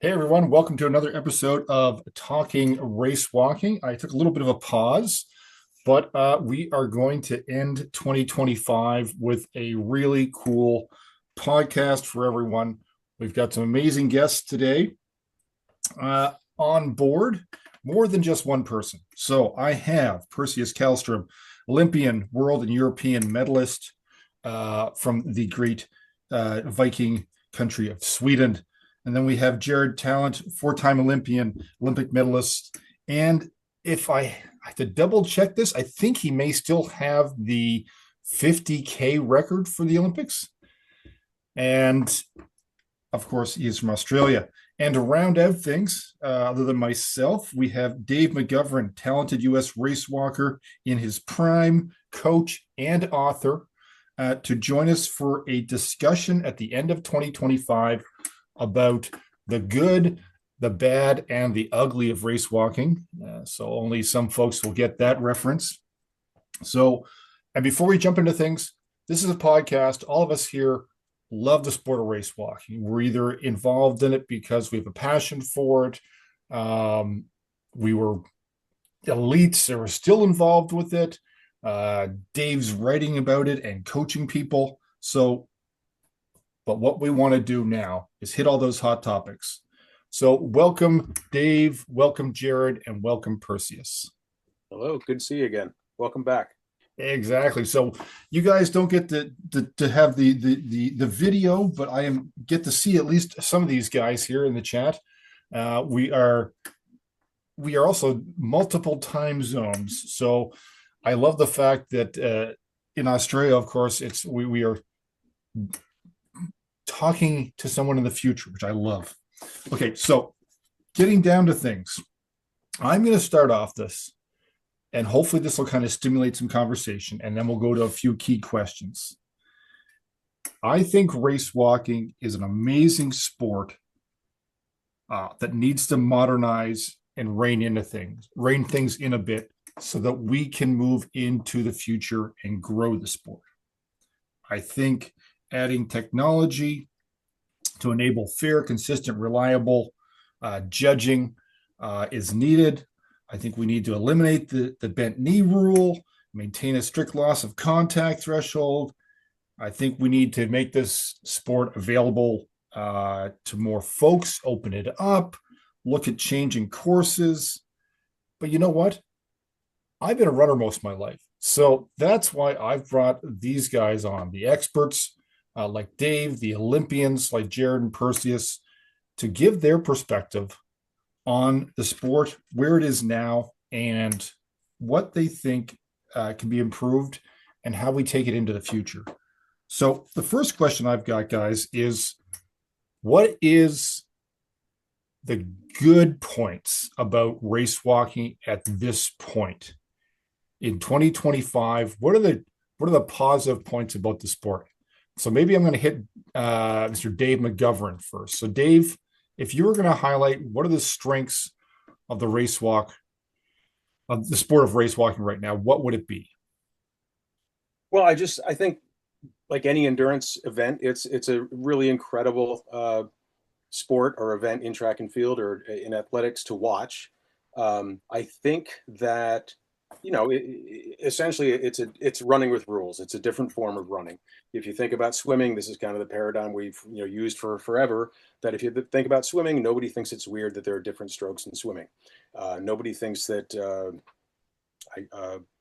Hey everyone, welcome to another episode of Talking Racewalking. I took a little bit of a pause, but we are going to end 2025 with a really cool podcast for everyone. We've got some amazing guests today on board, more than just one person. So I have Perseus Karlstrom, Olympian, world and European medalist from the great Viking country of Sweden. And then we have Jared Talent, four-time Olympian, Olympic medalist. And if I have to double check this, I think he may still have the 50K record for the Olympics. And of course, he is from Australia. And to round out things, other than myself, we have Dave McGovern, talented U.S. race walker in his prime, coach and author, to join us for a discussion at the end of 2025 about the good, the bad, and the ugly of race walking. So only some folks will get that reference. So, and before we jump into things, this is a podcast. All of us here love the sport of race walking. We're either involved in it because we have a passion for it. We were elites that were still involved with it. Dave's writing about it and coaching people. But what we want to do now is hit all those hot topics. So welcome, Dave, welcome, Jared, and welcome, Perseus. Hello, good to see you again. Welcome back. Exactly. So you guys don't get to have the video, but get to see at least some of these guys here in the chat. We are also multiple time zones. So I love the fact that in Australia, of course, we are talking to someone in the future, which I love. Okay, so getting down to things, I'm going to start off this, and hopefully this will kind of stimulate some conversation, and then we'll go to a few key questions. I think race walking is an amazing sport that needs to modernize and rein things in a bit so that we can move into the future and grow the sport. I think adding technology to enable fair, consistent, reliable judging is needed. I think we need to eliminate the bent knee rule, maintain a strict loss of contact threshold. I think we need to make this sport available to more folks, open it up, look at changing courses. But you know what? I've been a runner most of my life. So that's why I've brought these guys on, the experts like Dave, the Olympians like Jared and Perseus, to give their perspective on the sport, where it is now, and what they think can be improved and how we take it into the future. So the first question I've got, guys, is what is the good points about race walking at this point in 2025? What are the positive points about the sport? So maybe I'm going to hit Mr. Dave McGovern first. So Dave, if you were going to highlight what are the strengths of the sport of race walking right now, what would it be? Well, I think like any endurance event, it's a really incredible sport or event in track and field or in athletics to watch. I think that essentially it's running with rules. It's a different form of running. If you think about swimming, this is kind of the paradigm we've used for forever, that if you think about swimming, nobody thinks it's weird that there are different strokes in swimming. Nobody thinks that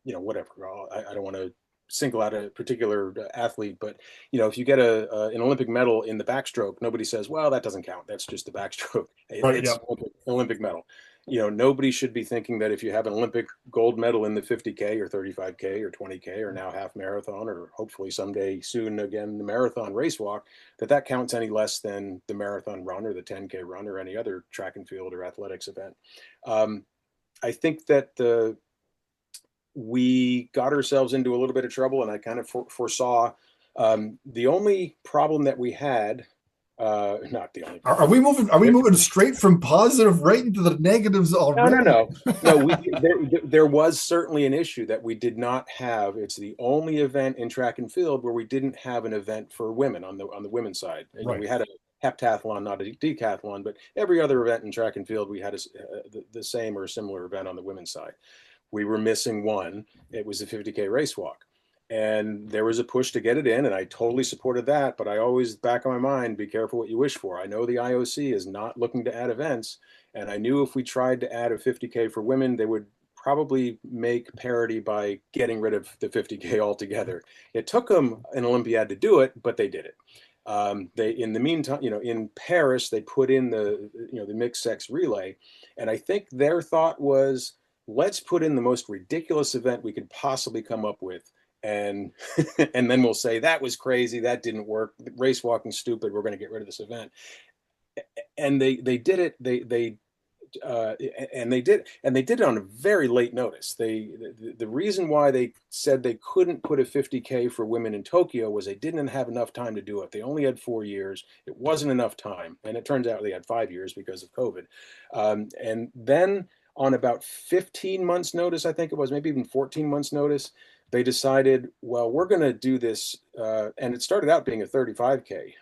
whatever. I don't want to single out a particular athlete, but if you get an Olympic medal in the backstroke, nobody says, well, that doesn't count, that's just the backstroke. Right, It's yeah. Olympic medal. Nobody should be thinking that if you have an Olympic gold medal in the 50K or 35K or 20K or now half marathon or hopefully someday soon again the marathon race walk, that counts any less than the marathon run or the 10K run or any other track and field or athletics event. I think that we got ourselves into a little bit of trouble, and I kind of foresaw the only problem that we had. Not the only Are problem. we moving? Are we moving straight from positive right into the negatives already? No. There was certainly an issue that we did not have. It's the only event in track and field where we didn't have an event for women on the women's side. Right. We had heptathlon, not a decathlon, but every other event in track and field, we had the same or a similar event on the women's side. We were missing one. It was the 50K racewalk. And there was a push to get it in, and I totally supported that. But I always, back of my mind, be careful what you wish for. I know the IOC is not looking to add events, and I knew if we tried to add a 50K for women, they would probably make parity by getting rid of the 50K altogether. It took them an Olympiad to do it, but they did it. They, in the meantime, in Paris, they put in the mixed sex relay, and I think their thought was, let's put in the most ridiculous event we could possibly come up with, and and then we'll say that was crazy, that didn't work, race walking stupid, we're going to get rid of this event. And they did it. They did it on a very late notice. The reason why they said they couldn't put a 50K for women in Tokyo was they didn't have enough time to do it. They only had 4 years. It wasn't enough time, and it turns out they had 5 years because of COVID. And then on about 15 months notice, I think it was, maybe even 14 months notice, they decided, well, we're going to do this, and it started out being a 35K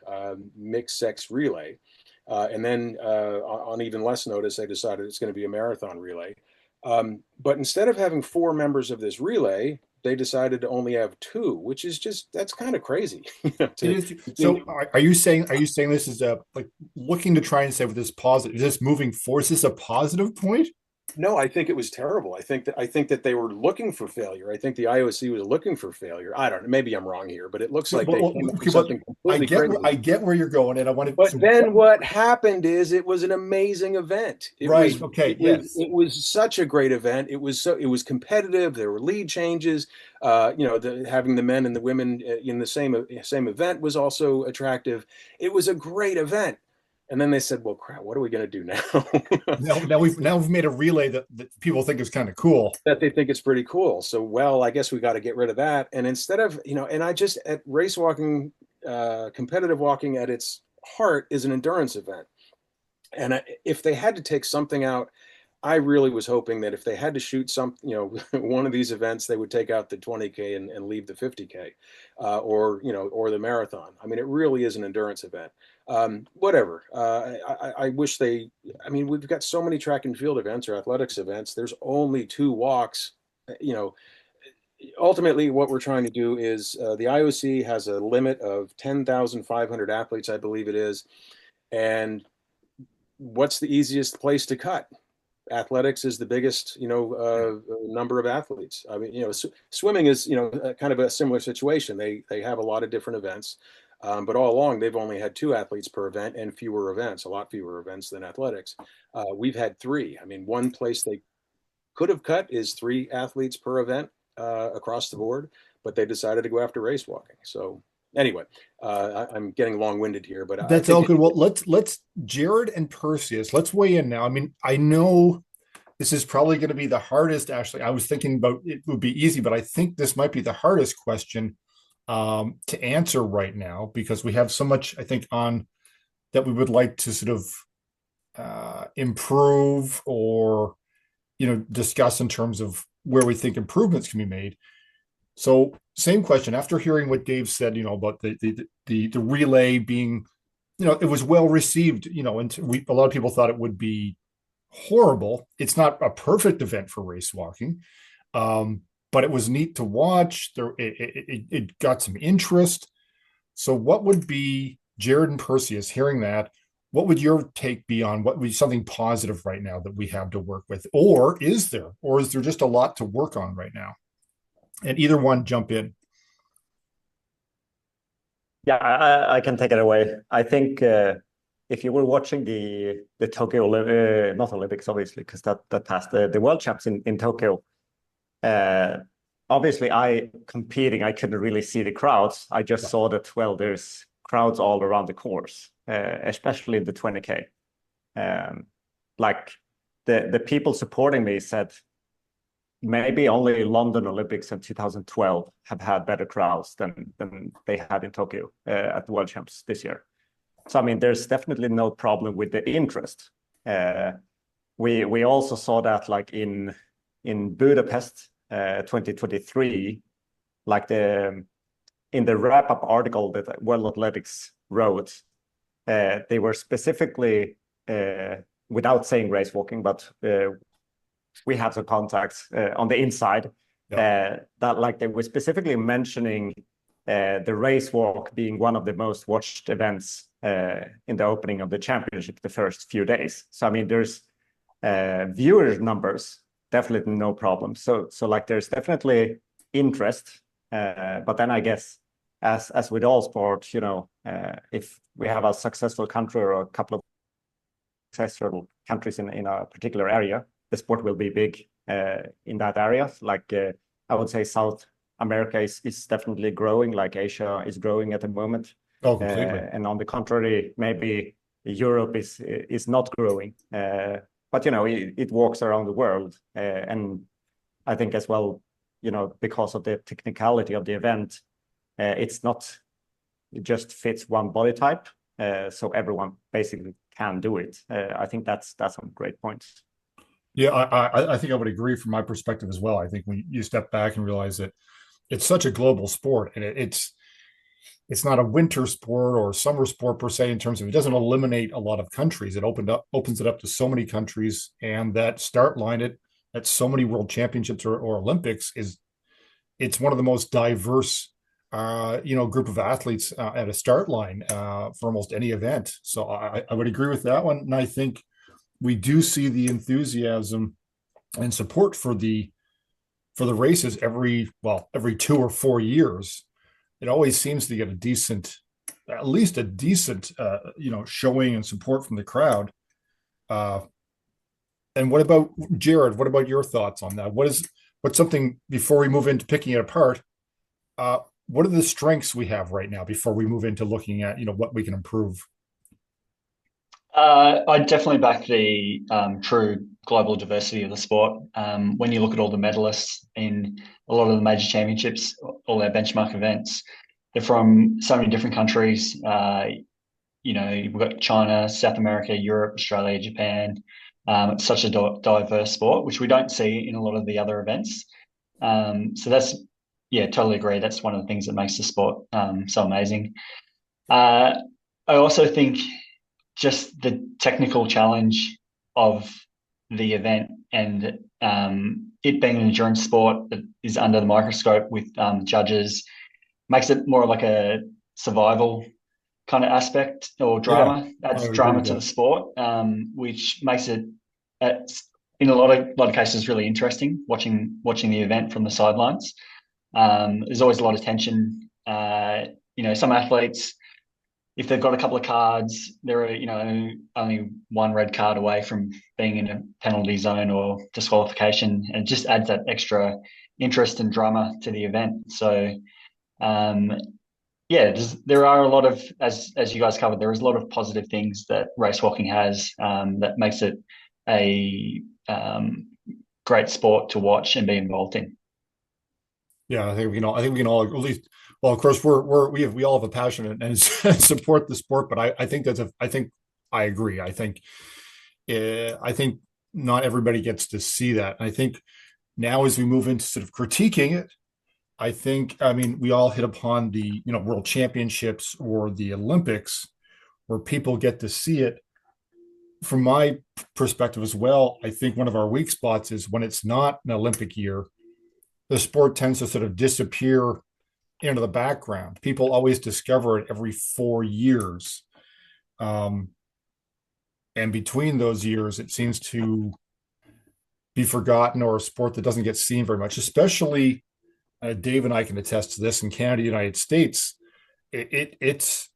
mixed sex relay. And then on even less notice, they decided it's going to be a marathon relay. But instead of having 4 members of this relay, they decided to only have 2, which is that's kind of crazy. So are you saying this is like looking to try and say with this positive, is this moving forward? Is this a positive point? No, I think it was terrible. I think that they were looking for failure. I think the IOC was looking for failure. I don't know. Maybe I'm wrong here, but it looks like they came up with something completely crazy. I get where you're going, and I want to. But then what happened is it was an amazing event. It was such a great event. It was competitive. There were lead changes. Having the men and the women in the same event was also attractive. It was a great event. And then they said, well, crap, what are we going to do now? now we've made a relay that people think is kind of cool. That they think it's pretty cool. So, well, I guess we got to get rid of that. And instead of, and I just, at race walking, competitive walking at its heart is an endurance event. And if they had to take something out, I really was hoping that if they had to shoot one of these events, they would take out the 20K and leave the 50K, or the marathon. I mean, it really is an endurance event. Whatever. I wish we've got so many track and field events or athletics events. There's only 2 walks. Ultimately, what we're trying to do is the IOC has a limit of 10,500 athletes, I believe it is. And what's the easiest place to cut? Athletics is the biggest, number of athletes. I mean, swimming is, kind of a similar situation. They have a lot of different events, but all along they've only had 2 athletes per event and a lot fewer events than athletics. We've had 3. I mean, one place they could have cut is 3 athletes per event across the board, but they decided to go after race walking. So anyway, I'm getting long-winded here, but that's all good. Well, let's Jared and Perseus, let's weigh in now. I mean, I know this is probably going to be the hardest. Actually, I was thinking about it would be easy, but I think this might be the hardest question to answer right now, because we have so much, I think, on that we would like to sort of improve or discuss in terms of where we think improvements can be made. So same question, after hearing what Dave said, about the relay being, it was well received, and a lot of people thought it would be horrible. It's not a perfect event for race walking, but it was neat to watch. It got some interest. So what would be, Jared and Perseus, hearing that, what would your take be on what would be something positive right now that we have to work with? Or is there just a lot to work on right now? And either one, jump in. Yeah, I can take it away. I think if you were watching the Tokyo not Olympics, obviously, because that passed the World Champs in Tokyo. Obviously, I couldn't really see the crowds. I just saw that, well, there's crowds all around the course, especially in the 20K. Like the people supporting me said, maybe only London Olympics in 2012 have had better crowds than they had in Tokyo at the World Champs this year. So, I mean, there's definitely no problem with the interest. We also saw that, like in Budapest 2023, like in the wrap-up article that World Athletics wrote, they were specifically, without saying race walking, but we had some contacts on the inside that like they were specifically mentioning the race walk being one of the most watched events in the opening of the championship the first few days. So I mean, there's viewer numbers, definitely no problem. So like there's definitely interest, but then I guess as with all sports, you know, if we have a successful country or a couple of successful countries in a particular area, the sport will be big in that area. Like I would say South America is definitely growing, like Asia is growing at the moment. Oh, completely. And on the contrary, maybe Europe is not growing. But, you know, it walks around the world. And I think as well, you know, because of the technicality of the event, it's not, it just fits one body type. So everyone basically can do it. I think that's some great points. Yeah, I think I would agree from my perspective as well. I think when you step back and realize that it's such a global sport, and it's not a winter sport or summer sport per se, in terms of it doesn't eliminate a lot of countries. It opens it up to so many countries, and that start line at so many world championships or Olympics it's one of the most diverse group of athletes at a start line for almost any event. So I would agree with that one, and I think we do see the enthusiasm and support for the races every 2 or 4 years. It always seems to get at least a decent showing and support from the crowd. And what about Jared? What about your thoughts on that? What's something, before we move into picking it apart, what are the strengths we have right now before we move into looking at, what we can improve? I definitely back the true global diversity of the sport. When you look at all the medalists in a lot of the major championships, all their benchmark events, they're from so many different countries. We've got China, South America, Europe, Australia, Japan. It's such a diverse sport, which we don't see in a lot of the other events. So totally agree. That's one of the things that makes the sport so amazing. I also think just the technical challenge of the event and it being an endurance sport that is under the microscope with judges makes it more like a survival kind of aspect or drama. Adds drama to the sport, which makes it, in a lot of cases, really interesting watching the event from the sidelines. There's always a lot of tension. Some athletes, if they've got a couple of cards, they're only one red card away from being in a penalty zone or disqualification, and it just adds that extra interest and drama to the event. So, there are a lot of, as you guys covered, there is a lot of positive things that racewalking has that makes it a great sport to watch and be involved in. Yeah, I think we can all, at least. Well, of course, we all have a passion and support the sport, but I think I agree. I think not everybody gets to see that. And I think now, as we move into sort of critiquing it, we all hit upon the world championships or the Olympics, where people get to see it. From my perspective as well, I think one of our weak spots is when it's not an Olympic year, the sport tends to sort of disappear into the background. People always discover it every 4 years. And between those years, it seems to be forgotten, or a sport that doesn't get seen very much, especially Dave and I can attest to this in Canada, United States. It's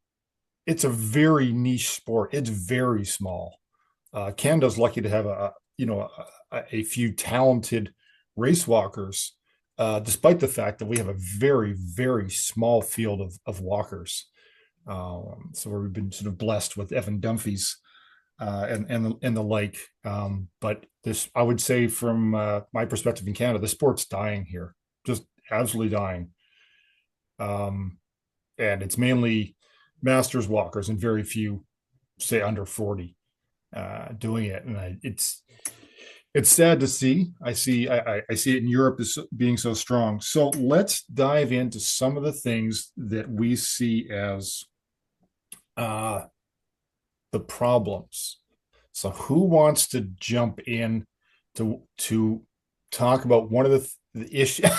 a very niche sport. It's very small. Canada's lucky to have a few talented race walkers, despite the fact that we have a very, very small field of walkers. So we've been sort of blessed with Evan Dumfries and the like. But this, I would say, from my perspective in Canada, the sport's dying here, just absolutely dying. And it's mainly masters walkers and very few, say, under 40 doing it. And it's sad to see. I see it in Europe as being so strong. So let's dive into some of the things that we see as the problems. So who wants to jump in to talk about one of the issues?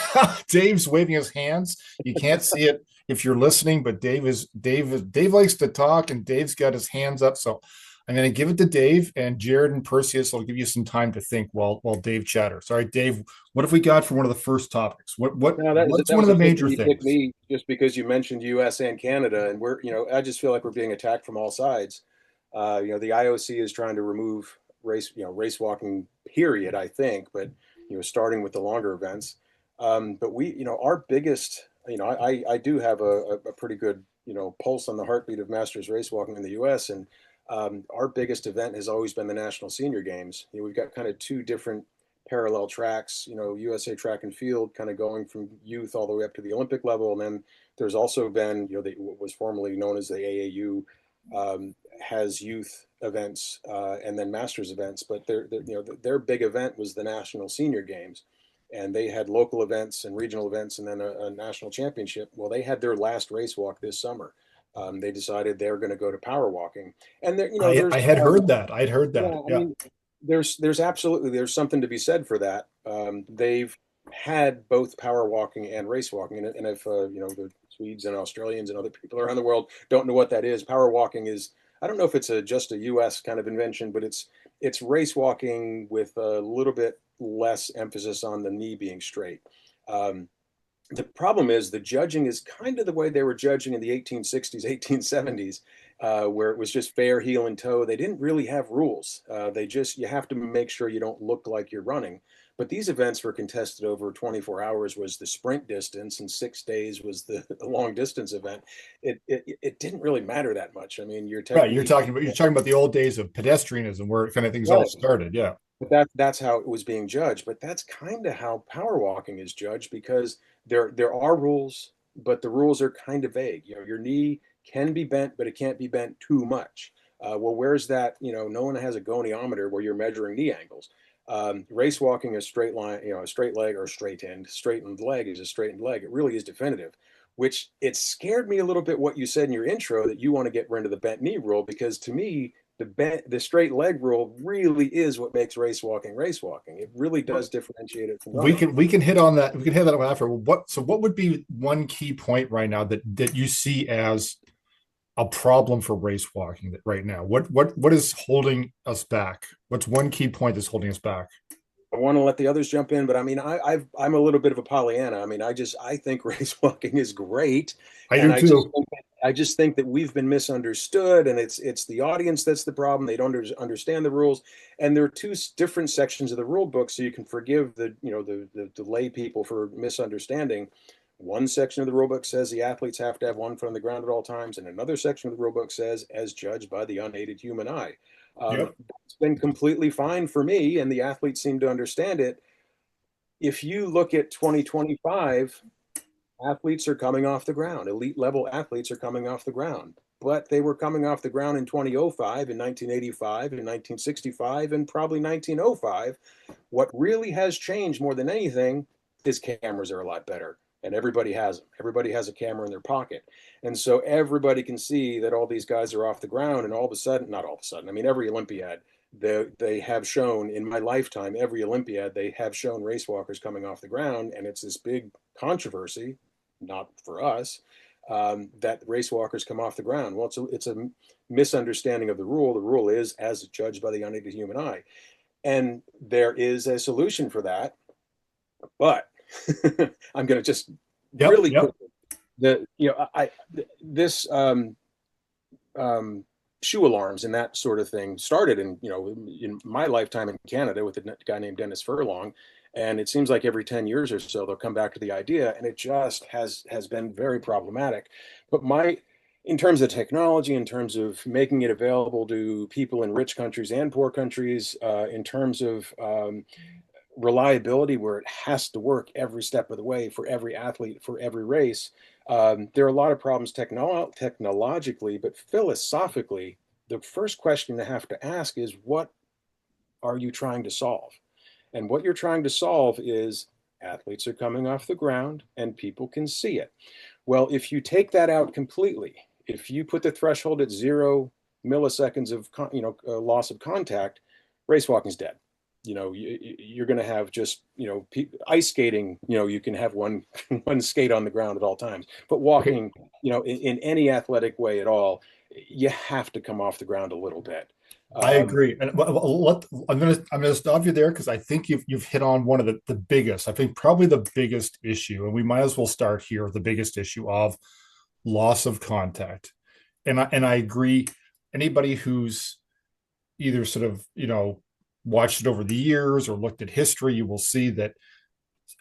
Dave's waving his hands. You can't see it if you're listening, but Dave likes to talk, and Dave's got his hands up. So I'm going to give it to Dave, and Jared and Perseus will give you some time to think while Dave chatters. All right, Dave, what have we got for one of the first topics? What's one of the major things? Me just because you mentioned U.S. and Canada, and I just feel like we're being attacked from all sides. The IOC is trying to remove race walking, period, I think, but, starting with the longer events. But our biggest, I do have a pretty good, pulse on the heartbeat of Masters race walking in the U.S. And our biggest event has always been the National Senior Games. We've got kind of two different parallel tracks, USA track and field kind of going from youth all the way up to the Olympic level. And then there's also been, what was formerly known as the AAU, has youth events and then masters events, but their big event was the National Senior Games, and they had local events and regional events and then a national championship. Well, they had their last race walk this summer. They decided they're going to go to power walking, and I had heard that. I'd heard that. Yeah, I mean, there's something to be said for that. They've had both power walking and race walking, and if the Swedes and Australians and other people around the world don't know what that is, power walking is, I don't know if it's just a U.S. kind of invention, but it's race walking with a little bit less emphasis on the knee being straight. The problem is the judging is kind of the way they were judging in the 1860s, 1870s, where it was just fair heel and toe. They didn't really have rules. You have to make sure you don't look like you're running. But these events were contested over 24 hours was the sprint distance, and 6 days was the long distance event. It didn't really matter that much. I mean, you're talking about the old days of pedestrianism, where kind of things all started. Yeah. But that's how it was being judged. But that's kind of how power walking is judged, because there are rules, but the rules are kind of vague. Your knee can be bent, but it can't be bent too much. Well, where's that? No one has a goniometer where you're measuring knee angles. Race walking, a straight line, a straight leg or straightened leg is a straightened leg. It really is definitive, which it scared me a little bit what you said in your intro, that you want to get rid of the bent knee rule, because to me, the straight leg rule really is what makes race walking. It really does differentiate it from running. We can hit on that. We can hit that on after. What would be one key point right now that you see as a problem for race walking right now? What is holding us back? What's one key point that's holding us back? I want to let the others jump in, but I mean, I'm a little bit of a Pollyanna. I mean, I think race walking is great. I do too. I just think that we've been misunderstood, and it's the audience that's the problem. They don't understand the rules, and there are two different sections of the rule book, so you can forgive the lay people for misunderstanding. One section of the rule book says the athletes have to have one foot on the ground at all times, and another section of the rule book says, as judged by the unaided human eye. It's been completely fine for me, and the athletes seem to understand it. If you look at 2025, athletes are coming off the ground. Elite level athletes are coming off the ground, but they were coming off the ground in 2005, in 1985, in 1965, and probably 1905. What really has changed more than anything is cameras are a lot better. And everybody has them. Everybody has a camera in their pocket. And so everybody can see that all these guys are off the ground, and all of a sudden, not all of a sudden, I mean, every Olympiad, they have shown, in my lifetime, every Olympiad, they have shown race walkers coming off the ground. And it's this big controversy, not for us, that race walkers come off the ground. Well, it's a misunderstanding of the rule. The rule is as judged by the unaided human eye. And there is a solution for that. But I'm going to just really quickly, shoe alarms and that sort of thing started in my lifetime in Canada with a guy named Dennis Furlong, and it seems like every 10 years or so they'll come back to the idea, and it just has been very problematic. But in terms of technology, in terms of making it available to people in rich countries and poor countries, in terms of reliability, where it has to work every step of the way for every athlete, for every race. There are a lot of problems technologically, but philosophically, the first question to have to ask is, what are you trying to solve? And what you're trying to solve is athletes are coming off the ground and people can see it. Well, if you take that out completely, if you put the threshold at 0 milliseconds of loss of contact, race walking's dead. You're going to have just, ice skating, you can have one skate on the ground at all times, but walking, in any athletic way at all, you have to come off the ground a little bit. I agree. And I'm gonna stop you there, because I think you've hit on one of the biggest, I think probably the biggest issue, and we might as well start here, the biggest issue of loss of contact. And I agree. Anybody who's either sort of, watched it over the years or looked at history, you will see that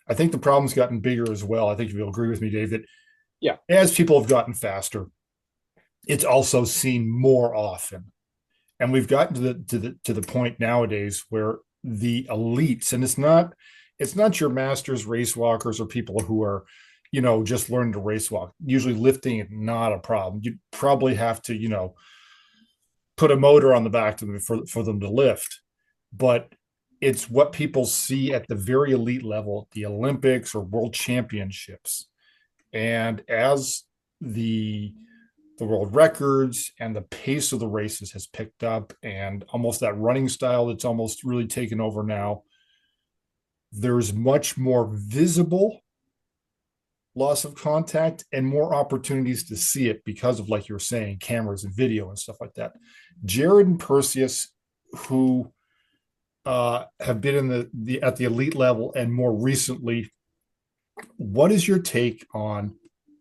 I think the problem's gotten bigger as well. I think you'll agree with me, Dave, that as people have gotten faster, it's also seen more often. And we've gotten to the point nowadays where the elites, and it's not your masters race walkers or people who are, just learning to race walk. Usually lifting is not a problem. You probably have to, put a motor on the back to them for them to lift. But it's what people see at the very elite level, the Olympics or world championships. And as the world records and the pace of the races has picked up, and almost that running style that's almost really taken over now, there's much more visible loss of contact and more opportunities to see it because of, like you were saying, cameras and video and stuff like that. Jared and Perseus, who have been in at the elite level and more recently, what is your take on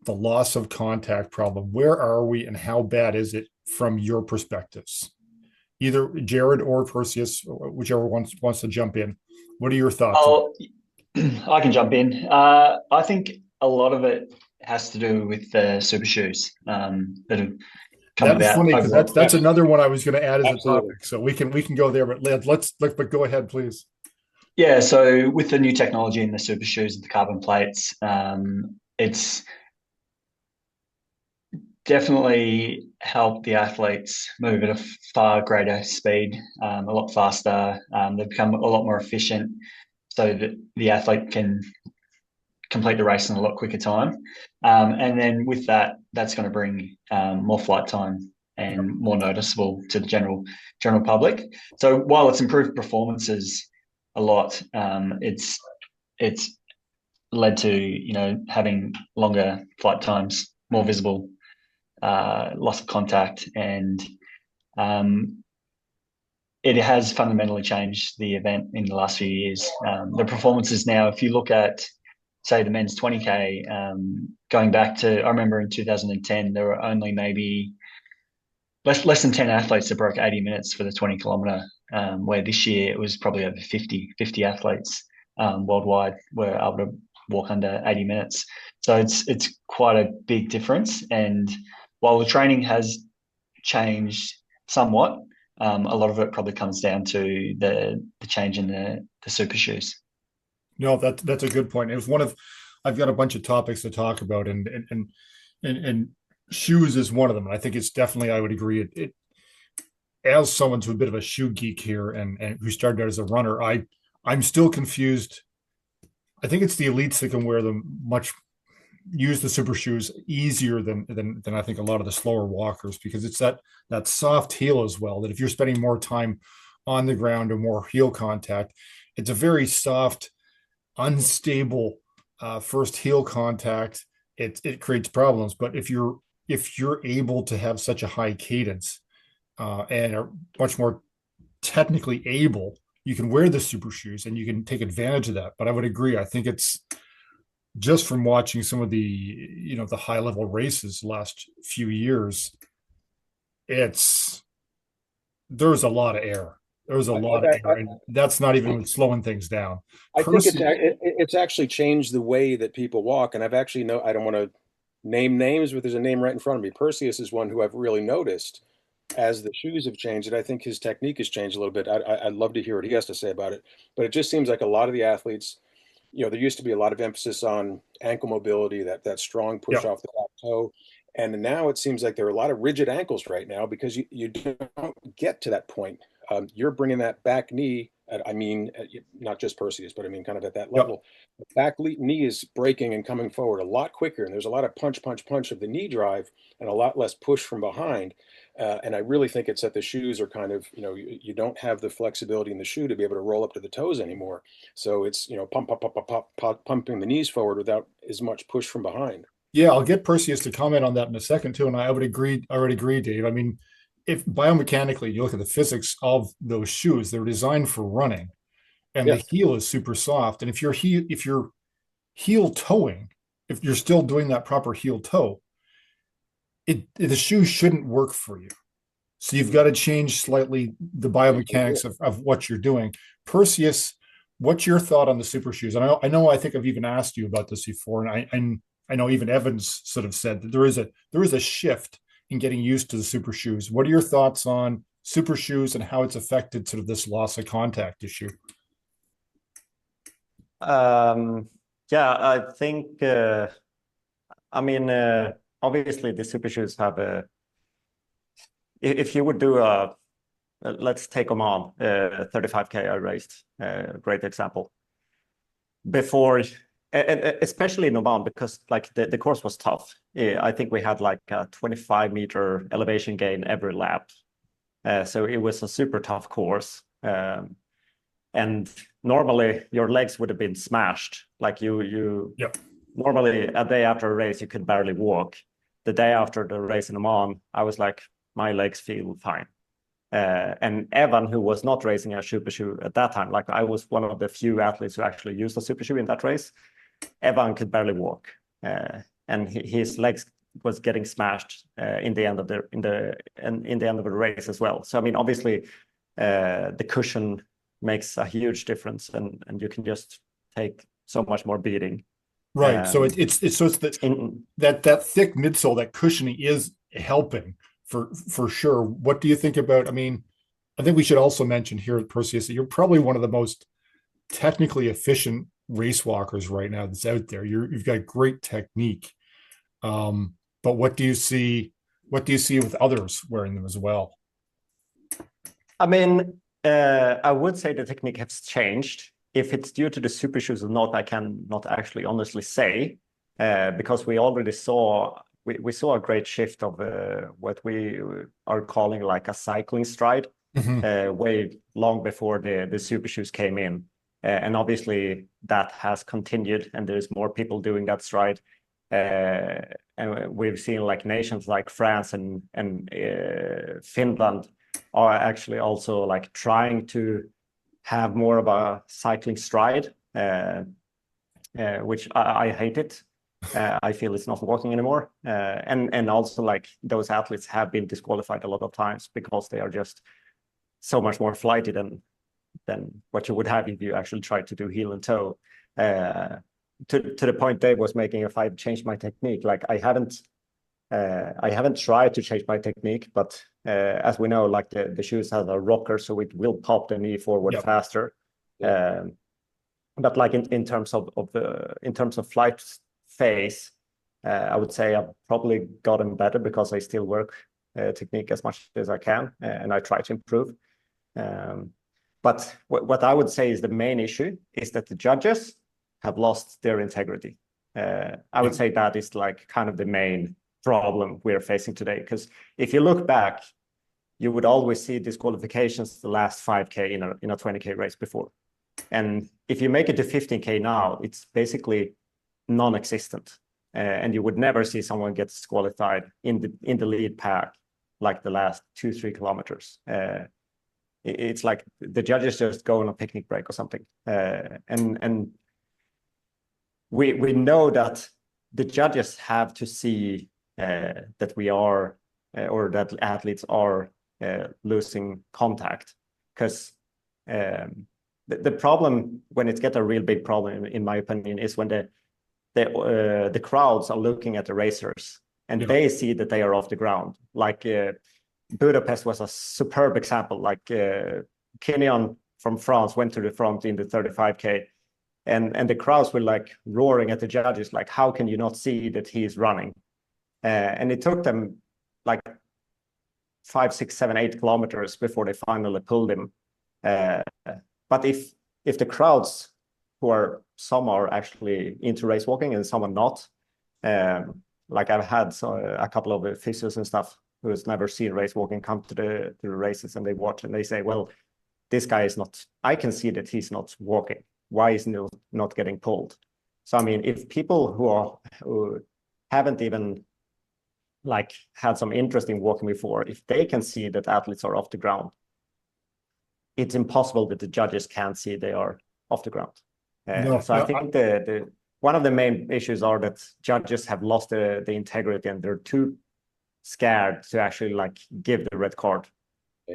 the loss of contact problem? Where are we, and how bad is it from your perspectives? Either Jared or Perseus, whichever one wants to jump in. What are your thoughts? I can jump in. I think a lot of it has to do with the super shoes that have come about. That's funny, because that's another one I was going to add as Absolutely. a topic. So we can go there, but but go ahead, please. Yeah, so with the new technology in the super shoes, the carbon plates, it's definitely helped the athletes move at a far greater speed, a lot faster. They've become a lot more efficient, so that the athlete can complete the race in a lot quicker time. And then with that, that's going to bring more flight time and more noticeable to the general public. So while it's improved performances a lot, it's led to having longer flight times, more visible loss of contact, and it has fundamentally changed the event in the last few years. The performances now, if you look at, say, the men's 20K, going back to, I remember in 2010, there were only maybe less than 10 athletes that broke 80 minutes for the 20 kilometer, where this year it was probably over 50 athletes worldwide were able to walk under 80 minutes. So it's quite a big difference. And while the training has changed somewhat, a lot of it probably comes down to the change in the super shoes. No, that's a good point. It was I've got a bunch of topics to talk about, and shoes is one of them. And I think it's definitely, I would agree. It as someone who's a bit of a shoe geek here and who started out as a runner, I'm still confused. I think it's the elites that can wear them use the super shoes easier than I think a lot of the slower walkers, because it's that soft heel as well, that if you're spending more time on the ground or more heel contact, it's a very soft, unstable first heel contact. It creates problems. But if you're able to have such a high cadence and are much more technically able, you can wear the super shoes and you can take advantage of that. But I would agree. I think it's just from watching some of the the high level races last few years, there's a lot of error. There's a lot of error, and that's not even slowing things down. I think it's actually changed the way that people walk. And I've actually I don't want to name names, but there's a name right in front of me. Perseus is one who I've really noticed as the shoes have changed, and I think his technique has changed a little bit. I'd love to hear what he has to say about it. But it just seems like a lot of the athletes, there used to be a lot of emphasis on ankle mobility, that strong push off the back toe. And now it seems like there are a lot of rigid ankles right now because you don't get to that point. You're bringing that back knee I mean, not just Perseus, but I mean, kind of at that Yep. level, the back knee is breaking and coming forward a lot quicker. And there's a lot of punch, punch, punch of the knee drive and a lot less push from behind. And I really think it's that the shoes are kind of, you don't have the flexibility in the shoe to be able to roll up to the toes anymore. So it's, pump, pump, pump, pump, pump, pump, pumping the knees forward without as much push from behind. Yeah, I'll get Perseus to comment on that in a second too. And I would agree, Dave. I mean, if biomechanically you look at the physics of those shoes, they're designed for running, and the Yeah. heel is super soft. And if you're heel toeing, if you're still doing that proper heel toe, the shoe shouldn't work for you. So you've got to change slightly the biomechanics of what you're doing. Perseus, what's your thought on the super shoes? And I think I've even asked you about this before, and I know even Evans sort of said that there is a shift in getting used to the super shoes. What are your thoughts on super shoes and how it's affected sort of this loss of contact issue? Yeah, I think, I mean, obviously the super shoes have if you would do let's take Oman, 35K I raced, great example. Before, and especially in Oman, because like the course was tough. I think we had like a 25-meter elevation gain every lap. So it was a super tough course. And normally your legs would have been smashed. Like Yep. Normally a day after a race, you could barely walk. The day after the race in Oman, I was like, my legs feel fine. And Evan, who was not racing a super shoe at that time, like I was one of the few athletes who actually used a super shoe in that race. Evan could barely walk, and his legs was getting smashed in the end of the race as well. So I mean, obviously, the cushion makes a huge difference, and you can just take so much more beating. Right. So it's that thick midsole, that cushioning is helping for sure. What do you think about? I mean, I think we should also mention here at Perseus that you're probably one of the most technically efficient race walkers right now that's out there. You've got great technique. But what do you see with others wearing them as well? I mean, I would say the technique has changed. If it's due to the super shoes or not, I cannot actually honestly say, because we already saw a great shift of what we are calling like a cycling stride, way long before the super shoes came in. And obviously that has continued, and there's more people doing that stride. And we've seen like nations like France and Finland are actually also like trying to have more of a cycling stride, which I hate it. I feel it's not working anymore. And also like those athletes have been disqualified a lot of times because they are just so much more flighty than what you would have if you actually tried to do heel and toe. To the point Dave was making, if I've changed my technique, like I haven't tried to change my technique, but as we know, like the shoes have a rocker, so it will pop the knee forward faster. But like in terms of flight phase, I would say I've probably gotten better because I still work technique as much as I can, and I try to improve. But what I would say is the main issue is that the judges have lost their integrity. I would say that is like kind of the main problem we're facing today. Because if you look back, you would always see disqualifications the last 5K in a 20K race before. And if you make it to 15K now, it's basically non-existent. And you would never see someone get disqualified in the lead pack like the last 2-3 kilometers. It's like the judges just go on a picnic break or something. And we know that the judges have to see that we are or that athletes are losing contact, because the problem, when it gets a real big problem, in my opinion, is when the crowds are looking at the racers and they see that they are off the ground. Like Budapest was a superb example. Like Kenyon from France went to the front in the 35K, and the crowds were like roaring at the judges, like, how can you not see that he's running? And it took them like 5, 6, 7, 8 kilometers before they finally pulled him. But But if the crowds some are actually into race walking and some are not, like I've had a couple of physios and stuff who has never seen race walking come to the races, and they watch and they say, well, this guy is not, I can see that he's not walking. Why is he not getting pulled? So, I mean, if people who haven't even like had some interest in walking before, if they can see that athletes are off the ground, it's impossible that the judges can't see they are off the ground. I think one of the main issues are that judges have lost the integrity, and they're too scared to actually like give the red card.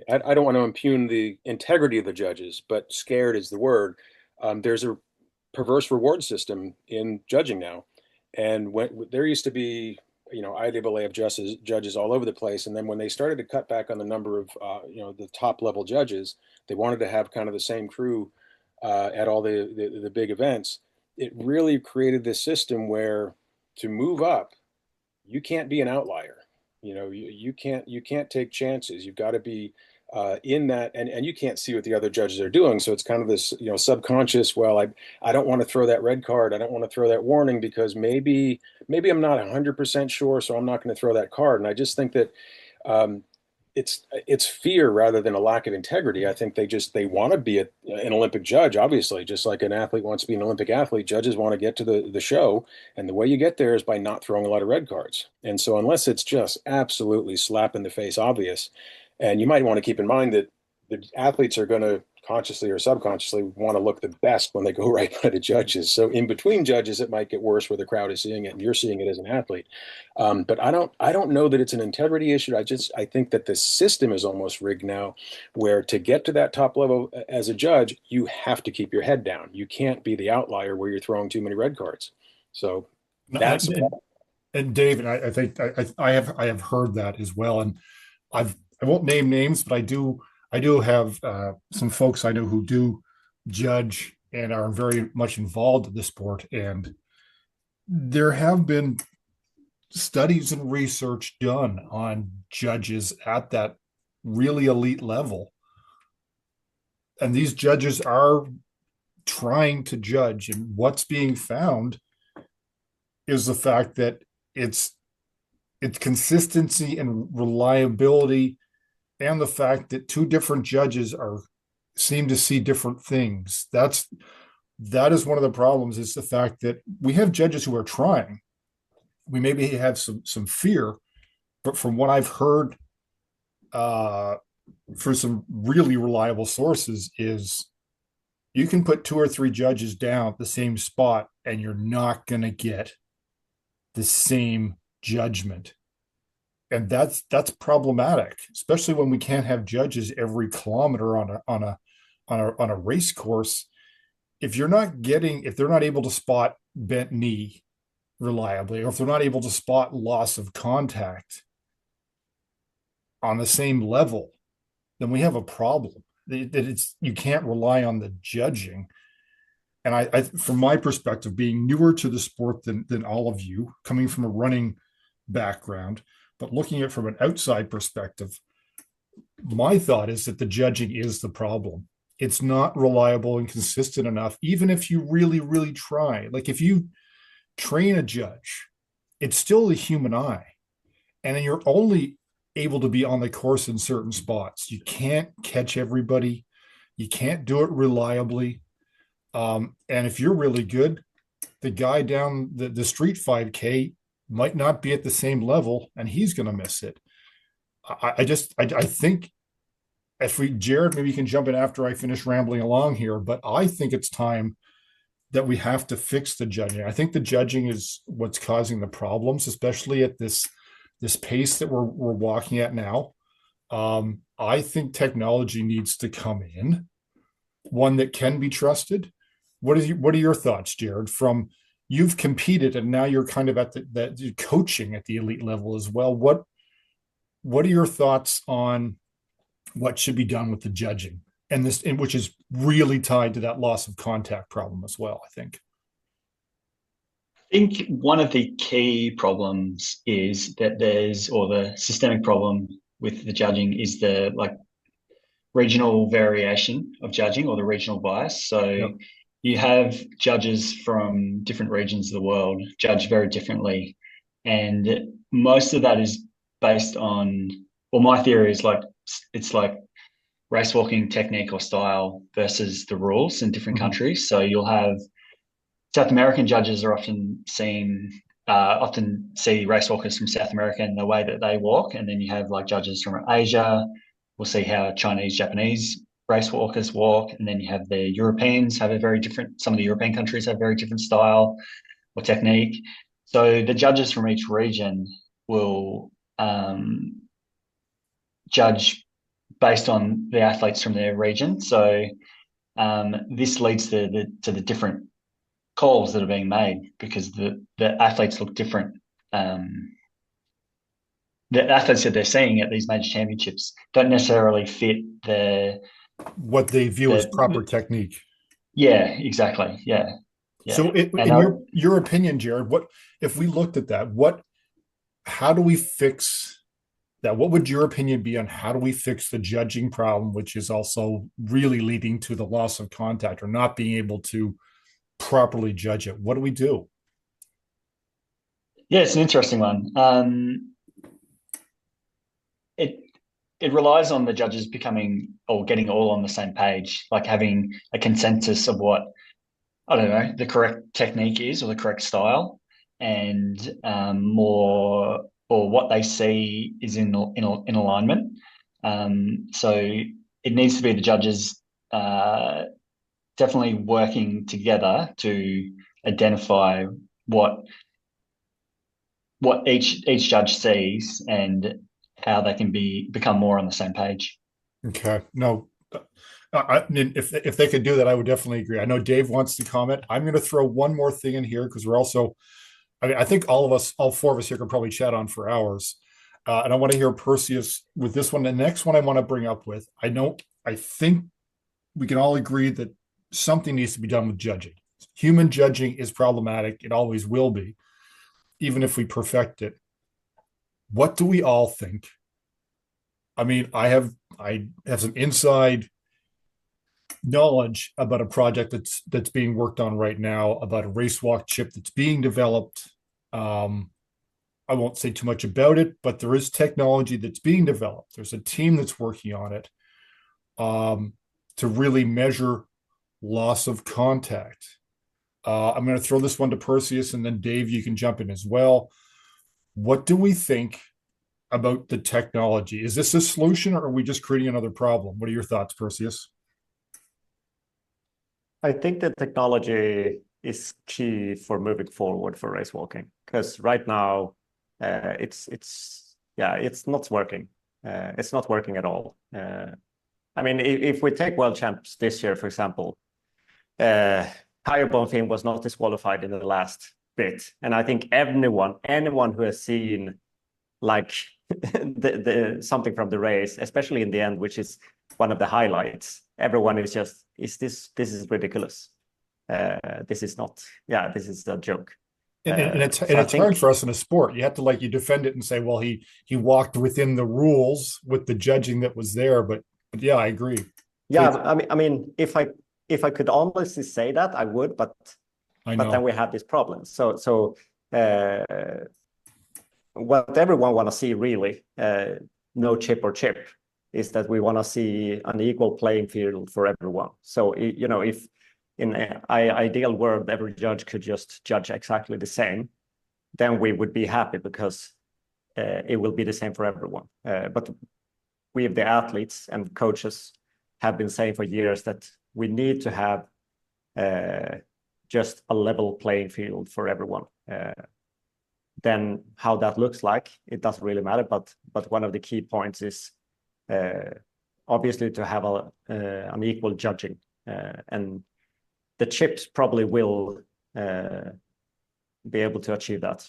I don't want to impugn the integrity of the judges, but scared is the word. There's a perverse reward system in judging now. And when there used to be, IAAA of judges all over the place. And then when they started to cut back on the number of, the top level judges, they wanted to have kind of the same crew at all the big events. It really created this system where to move up, you can't be an outlier. You can't take chances. You've got to be in that, and you can't see what the other judges are doing. So it's kind of this, subconscious, well, I don't want to throw that red card. I don't want to throw that warning because maybe I'm not 100% sure, so I'm not going to throw that card. And I just think that it's fear rather than a lack of integrity. I think they want to be an Olympic judge, obviously, just like an athlete wants to be an Olympic athlete. Judges want to get to the show, and the way you get there is by not throwing a lot of red cards. And so unless it's just absolutely slap in the face obvious, and you might want to keep in mind that the athletes are going to consciously or subconsciously want to look the best when they go right by the judges. So in between judges, it might get worse where the crowd is seeing it and you're seeing it as an athlete. But I don't know that it's an integrity issue. I think that the system is almost rigged now, where to get to that top level as a judge, you have to keep your head down. You can't be the outlier where you're throwing too many red cards. So that's and Dave, and I think I have heard that as well. And I won't name names, but I do have some folks I know who do judge and are very much involved in the sport. And there have been studies and research done on judges at that really elite level. And these judges are trying to judge. And what's being found is the fact that it's consistency and reliability, and the fact that two different judges seem to see different things. That is one of the problems, is the fact that we have judges who are trying. We maybe have some fear, but from what I've heard for some really reliable sources is you can put 2 or 3 judges down at the same spot and you're not going to get the same judgment. And that's problematic, especially when we can't have judges every kilometer on a race course. If they're not able to spot bent knee reliably, or if they're not able to spot loss of contact on the same level, then we have a problem. You can't rely on the judging. And I from my perspective, being newer to the sport than all of you, coming from a running background, but looking at it from an outside perspective, my thought is that the judging is the problem. It's not reliable and consistent enough, even if you really, really try. Like if you train a judge, it's still the human eye. And then you're only able to be on the course in certain spots. You can't catch everybody. You can't do it reliably. And if you're really good, the guy down the street 5K might not be at the same level, and he's going to miss it. I think Jared, maybe you can jump in after I finish rambling along here, but I think it's time that we have to fix the judging. I think the judging is what's causing the problems, especially at this pace that we're walking at now. I think technology needs to come in, one that can be trusted. What are your thoughts, Jared, from you've competed and now you're kind of at the coaching at the elite level as well. What are your thoughts on what should be done with the judging, and which is really tied to that loss of contact problem as well, I think? I think one of the key problems is that the systemic problem with the judging is the regional variation of judging or the regional bias. So Yep. you have judges from different regions of the world judge very differently. And most of that is based on, well, my theory is like, it's like race walking technique or style versus the rules in different countries. So you'll have South American judges are often see race walkers from South America and the way that they walk. And then you have like judges from Asia. We'll see how Chinese, Japanese race walkers walk. And then you have the Europeans have some of the European countries have very different style or technique. So the judges from each region will judge based on the athletes from their region. So this leads to the different calls that are being made because the athletes look different. The athletes that they're seeing at these major championships don't necessarily fit what they view as proper technique. Yeah, exactly. Yeah. So in your opinion, Jared, what if we looked at that? How do we fix that? What would your opinion be on how do we fix the judging problem, which is also really leading to the loss of contact or not being able to properly judge it? What do we do? Yeah, it's an interesting one. It relies on the judges becoming or getting all on the same page, like having a consensus of what, I don't know, the correct technique is or the correct style, and more or what they see is in alignment. So it needs to be the judges definitely working together to identify what each judge sees and how they can become more on the same page. Okay. No, if they could do that, I would definitely agree. I know Dave wants to comment. I'm going to throw one more thing in here because we're also, I think all four of us here could probably chat on for hours. And I want to hear Perseus with this one. The next one I want to bring up with, I think we can all agree that something needs to be done with judging. Human judging is problematic. It always will be, even if we perfect it. What do we all think? I mean, I have some inside knowledge about a project that's being worked on right now about a Racewalk chip that's being developed. I won't say too much about it, but there is technology that's being developed. There's a team that's working on it to really measure loss of contact. I'm going to throw this one to Perseus, and then Dave, you can jump in as well. What do we think about the technology? Is this a solution, or are we just creating another problem? What are your thoughts, Perseus? I think the technology is key for moving forward for race walking, because right now it's not working. It's not working at all. I mean, if we take world champs this year, for example, Kaya Bonfim was not disqualified in the last bit, and I think anyone who has seen like the something from the race, especially in the end, which is one of the highlights, everyone is just, this is ridiculous. This is not, this is a joke. And it's hard for us in a sport. You have to you defend it and say, well, he walked within the rules with the judging that was there. But yeah, I agree. Yeah, I mean, if I could honestly say that, I would, but then we have this problem. So what everyone want to see really, no chip or chip, is that we want to see an equal playing field for everyone. So, if in an ideal world, every judge could just judge exactly the same, then we would be happy because it will be the same for everyone. But we, the athletes and coaches, have been saying for years that we need to have just a level playing field for everyone. Then how that looks like, it doesn't really matter. But one of the key points is obviously to have an equal judging, and the chips probably will be able to achieve that.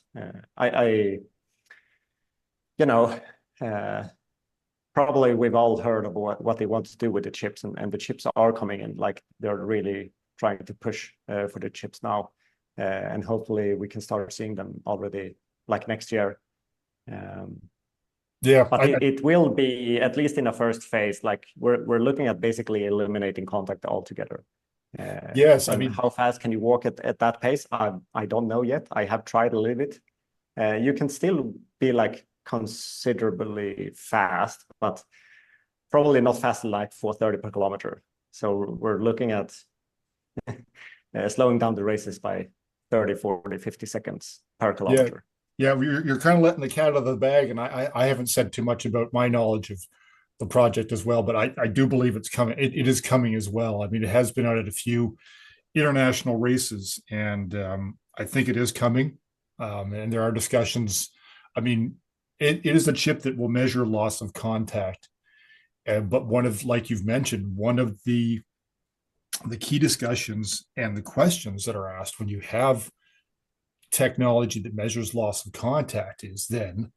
Probably we've all heard of what they want to do with the chips, and the chips are coming in. Like, they're really trying to push for the chips now, and hopefully we can start seeing them already like next year. Yeah, But it will be, at least in a first phase, like we're looking at basically eliminating contact altogether. yes. I And mean, how fast can you walk at that pace? I don't know yet. I have tried a little bit. You can still be like considerably fast, but probably not fast like 430 per kilometer. So we're looking at slowing down the races by 30, 40, 50 seconds per kilometer. yeah, you're kind of letting the cat out of the bag, and I haven't said too much about my knowledge of the project as well, but I do believe it's coming. It is coming as well. I mean, it has been out at a few international races, and I think it is coming. And there are discussions. I mean, it is a chip that will measure loss of contact, but one of, like you've mentioned, one of the key discussions and the questions that are asked when you have technology that measures loss of contact is then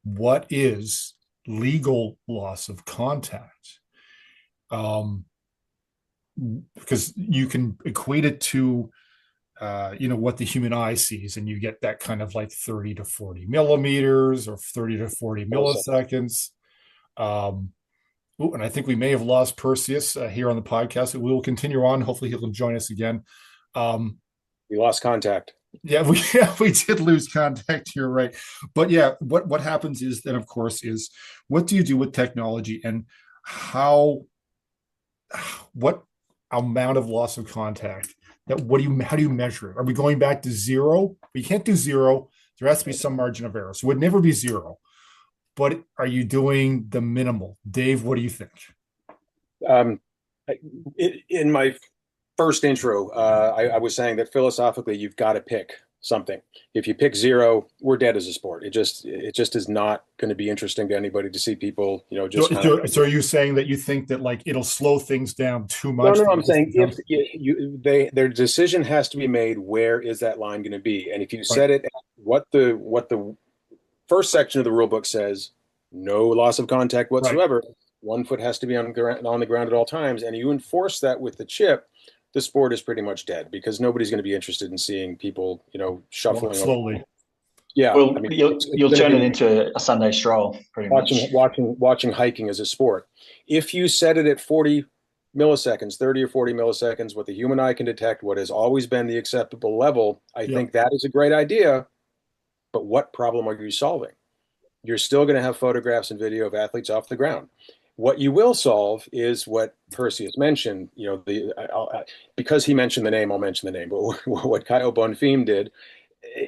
what is legal loss of contact? Because you can equate it to what the human eye sees, and you get that kind of like 30 to 40 millimeters or 30 to 40 milliseconds. And I think we may have lost Perseus here on the podcast. We will continue on. Hopefully he'll join us again. We lost contact. Yeah, we did lose contact. You're right. But yeah, what happens is then, of course, is what do you do with technology, and what amount of loss of contact that how do you measure it? Are we going back to zero? We can't do zero. There has to be some margin of error. So it would never be zero. But are you doing the minimal? Dave, what do you think? In my first intro, I was saying that philosophically, you've got to pick something. If you pick zero, we're dead as a sport. It just is not going to be interesting to anybody to see people, just. So are you saying that you think that like it'll slow things down too much? No, I'm saying if their decision has to be made, where is that line going to be? And if you set it at what the first section of the rule book says, no loss of contact whatsoever. Right. 1 foot has to be on the ground at all times, and you enforce that with the chip, the sport is pretty much dead because nobody's going to be interested in seeing people, shuffling slowly. Over. Yeah, well, I mean, you'll turn it into a Sunday stroll, pretty much. Watching hiking as a sport. If you set it at 40 milliseconds, 30 or 40 milliseconds, what the human eye can detect, what has always been the acceptable level, I think that is a great idea. But what problem are you solving? You're still going to have photographs and video of athletes off the ground. What you will solve is what Perseus mentioned, because he mentioned the name, I'll mention the name, but what Kyle Bonfim did,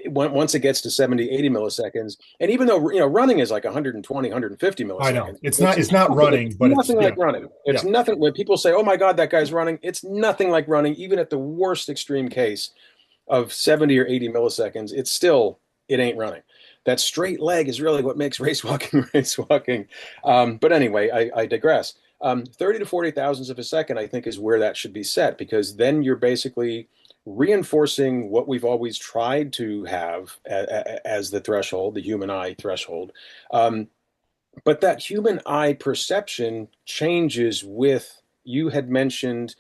once it gets to 70, 80 milliseconds, and even though, running is like 120, 150 milliseconds. I know. It's not running, but nothing like running. It's nothing. When people say, oh my God, that guy's running, it's nothing like running, even at the worst extreme case of 70 or 80 milliseconds, it ain't running. That straight leg is really what makes racewalking. But anyway, I digress. 30 to 40 thousandths of a second, I think, is where that should be set, because then you're basically reinforcing what we've always tried to have as the threshold, the human eye threshold. But that human eye perception changes with, you had mentioned,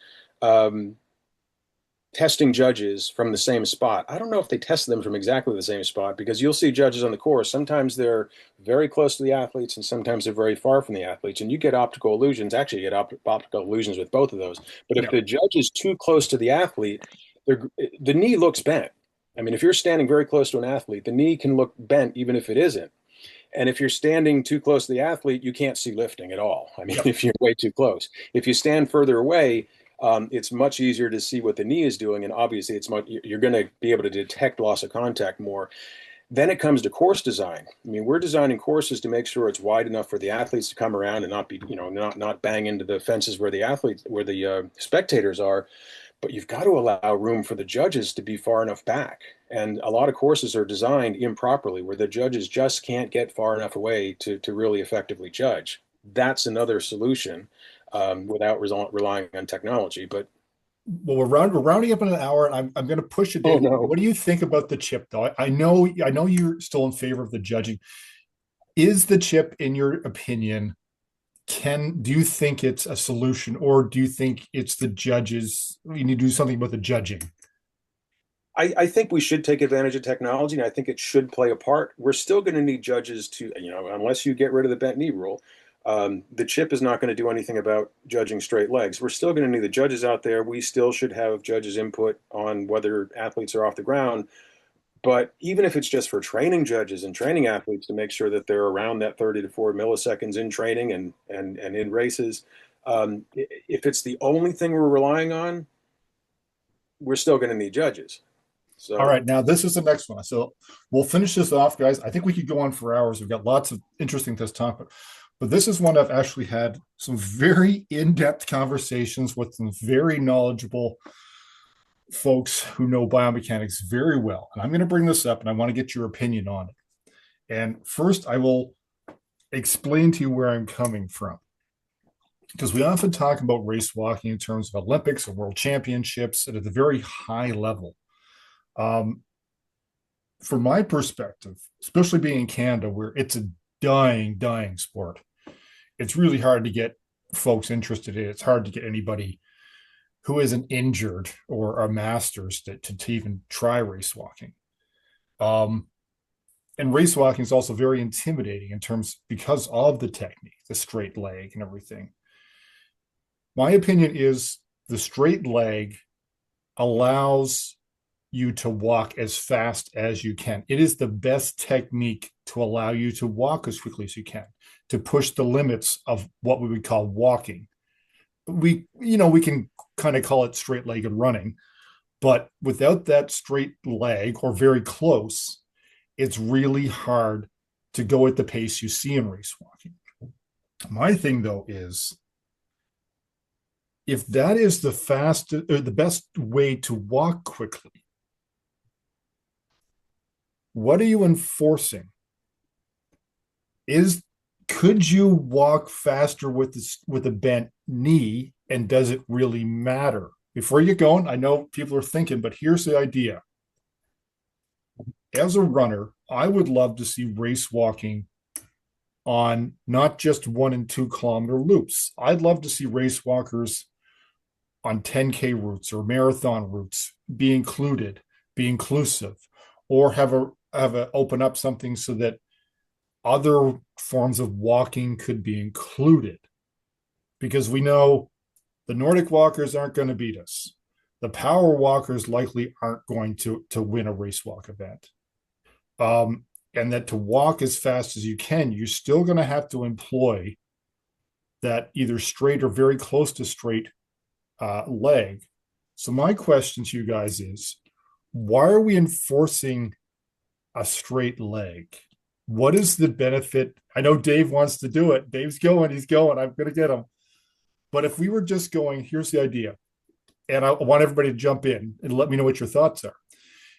testing judges from the same spot. I don't know if they test them from exactly the same spot, because you'll see judges on the course. Sometimes they're very close to the athletes and sometimes they're very far from the athletes. And you get optical illusions. Actually, you get optical illusions with both of those. But if the judge is too close to the athlete, the knee looks bent. I mean, if you're standing very close to an athlete, the knee can look bent even if it isn't. And if you're standing too close to the athlete, you can't see lifting at all. I mean, if you're way too close. If you stand further away, it's much easier to see what the knee is doing, and obviously you're going to be able to detect loss of contact more. Then it comes to course design. I mean, we're designing courses to make sure it's wide enough for the athletes to come around and not be, not bang into the fences where the spectators are. But you've got to allow room for the judges to be far enough back. And a lot of courses are designed improperly, where the judges just can't get far enough away to really effectively judge. That's another solution. Without relying on technology. But we're rounding up in an hour, and I'm going to push it. Oh, no. What do you think about the chip, though? I know you're still in favor of the judging. Is the chip, in your opinion, do you think it's a solution, or do you think it's the judges? We need to do something about the judging. I think we should take advantage of technology, and I think it should play a part. We're still going to need judges to, unless you get rid of the bent knee rule, the chip is not going to do anything about judging straight legs. We're still going to need the judges out there. We still should have judges' input on whether athletes are off the ground. But even if it's just for training judges and training athletes to make sure that they're around that 30 to 40 milliseconds in training and in races, if it's the only thing we're relying on, we're still going to need judges. So, all right, now this is the next one. So we'll finish this off, guys. I think we could go on for hours. We've got lots of interesting things to talk about. But this is one I've actually had some very in-depth conversations with some very knowledgeable folks who know biomechanics very well. And I'm going to bring this up, and I want to get your opinion on it. And first, I will explain to you where I'm coming from. Because we often talk about race walking in terms of Olympics or world championships and at a very high level. From my perspective, especially being in Canada, where it's a dying sport, it's really hard to get folks interested in it. It's hard to get anybody who isn't injured or a master's to even try race walking. And race walking is also very intimidating in terms because of the technique, the straight leg and everything. My opinion is the straight leg allows you to walk as fast as you can. It is the best technique to allow you to walk as quickly as you can, to push the limits of what we would call walking. We can kind of call it straight-legged running, but without that straight leg or very close, it's really hard to go at the pace you see in race walking. My thing, though, is if that is the fastest or the best way to walk quickly, what are you enforcing? Could you walk faster with a bent knee, and does it really matter? Before you get going, I know people are thinking, but here's the idea. As a runner, I would love to see race walking on not just 1 and 2 kilometer loops. I'd love to see race walkers on 10K routes or marathon routes be included, be inclusive, or have a open up something so that other forms of walking could be included, because we know the Nordic walkers aren't going to beat us. The power walkers likely aren't going to win a race walk event. And that to walk as fast as you can, you're still going to have to employ that either straight or very close to straight leg. So my question to you guys is, why are we enforcing a straight leg? What is the benefit? I know Dave wants to do it. Dave's going, he's going. I'm going to get him. But if we were just going, here's the idea. And I want everybody to jump in and let me know what your thoughts are.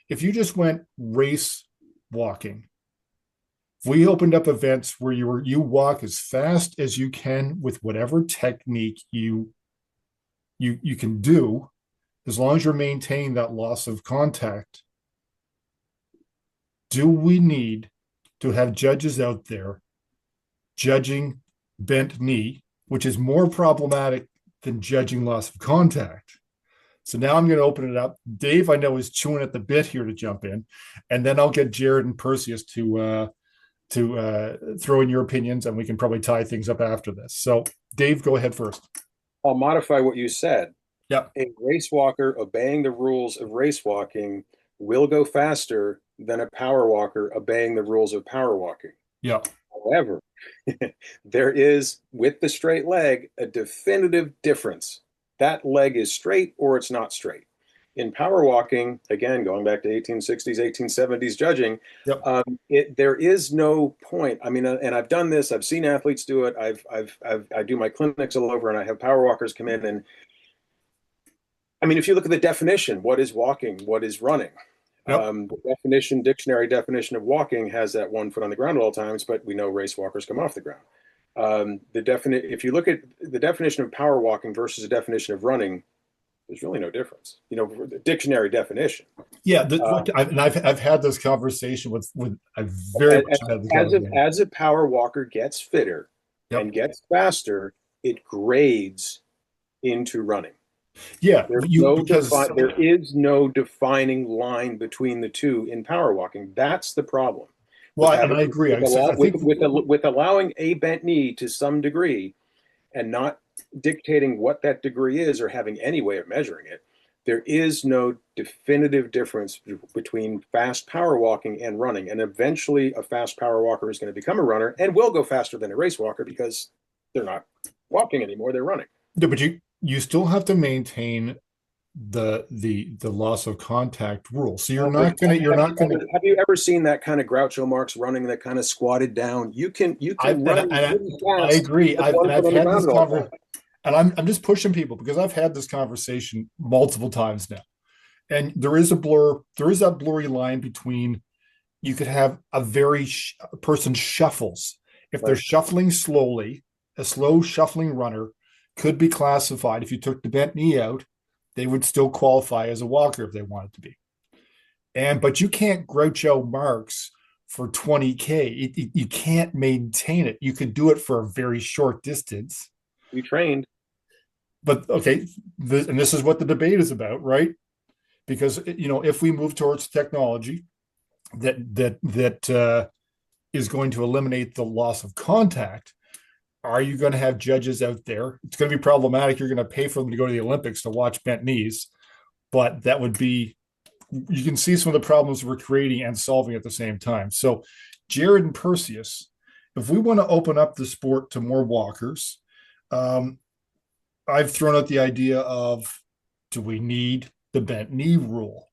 If you just went race walking, if we opened up events where you walk as fast as you can with whatever technique you can do, as long as you're maintaining that loss of contact, do we need to have judges out there judging bent knee, which is more problematic than judging loss of contact? So now I'm going to open it up. Dave, I know, is chewing at the bit here to jump in, and then I'll get Jared and Perseus to throw in your opinions, and we can probably tie things up after this. So Dave, go ahead first. I'll modify what you said. Yeah. A race walker obeying the rules of race walking will go faster than a power walker obeying the rules of power walking. Yeah. However, there is, with the straight leg, a definitive difference. That leg is straight or it's not straight. In power walking, again, going back to 1860s, 1870s judging, yep. There is no point. I mean, and I've done this. I've seen athletes do it. I do my clinics all over, and I have power walkers come in. And I mean, if you look at the definition, what is walking? What is running? Yep. The dictionary definition of walking has that 1 foot on the ground at all times, but we know race walkers come off the ground. If you look at the definition of power walking versus the definition of running, there's really no difference. The dictionary definition. Yeah, I've had this conversation with I very much had the as a power walker gets fitter, yep, and gets faster, it grades into running. Yeah, There is no defining line between the two in power walking. That's the problem. Well, and I agree. With allowing a bent knee to some degree and not dictating what that degree is or having any way of measuring it, there is no definitive difference between fast power walking and running. And eventually a fast power walker is going to become a runner and will go faster than a race walker because they're not walking anymore, they're running. Yeah, but you still have to maintain the loss of contact rule. So you're not gonna have you ever seen that kind of Groucho Marx running that kind of squatted down? You can run really fast. I agree. I've had this conversation, and I'm just pushing people because I've had this conversation multiple times now. And there is that blurry line between, you could have a person shuffles. If they're shuffling slowly, a slow shuffling runner could be classified. If you took the bent knee out, they would still qualify as a walker if they wanted to be. But you can't Groucho Marx for 20K. You can't maintain it. You could do it for a very short distance. We trained. But okay, this is what the debate is about, right? Because, if we move towards technology that is going to eliminate the loss of contact, are you going to have judges out there? It's going to be problematic. You're going to pay for them to go to the Olympics to watch bent knees, but that would be, you can see some of the problems we're creating and solving at the same time. So Jared and Perseus, if we want to open up the sport to more walkers, I've thrown out the idea of, do we need the bent knee rule?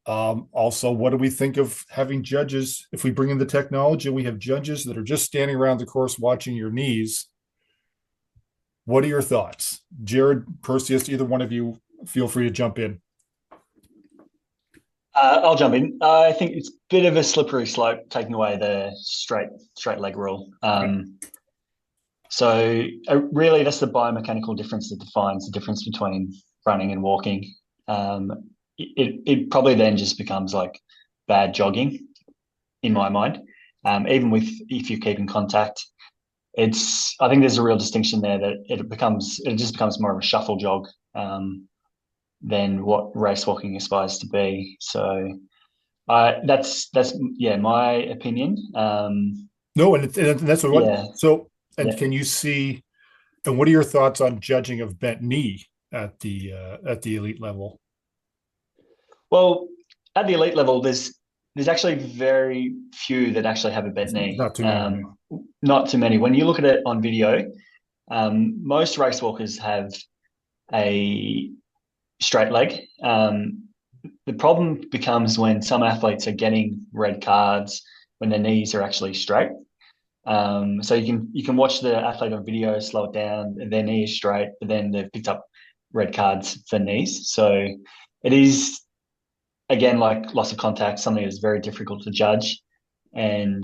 Also, what do we think of having judges? If we bring in the technology, we have judges that are just standing around the course watching your knees. What are your thoughts? Jared, Perseus, either one of you, feel free to jump in. I'll jump in. I think it's a bit of a slippery slope taking away the straight leg rule. So really, that's the biomechanical difference that defines the difference between running and walking. It probably then just becomes like bad jogging, in my mind. Even if you keep in contact, I think there's a real distinction there that it just becomes more of a shuffle jog than what race walking aspires to be. So that's my opinion. No, and that's what. Yeah. So, can you see? And what are your thoughts on judging of bent knee at the elite level? Well, at the elite level, there's actually very few that actually have a bent knee. Not too many. Not too many. When you look at it on video, most race walkers have a straight leg. The problem becomes when some athletes are getting red cards when their knees are actually straight. So you can watch the athlete on video, slow it down, and their knee is straight, but then they've picked up red cards for knees. So it is, again, like loss of contact, something that's very difficult to judge, and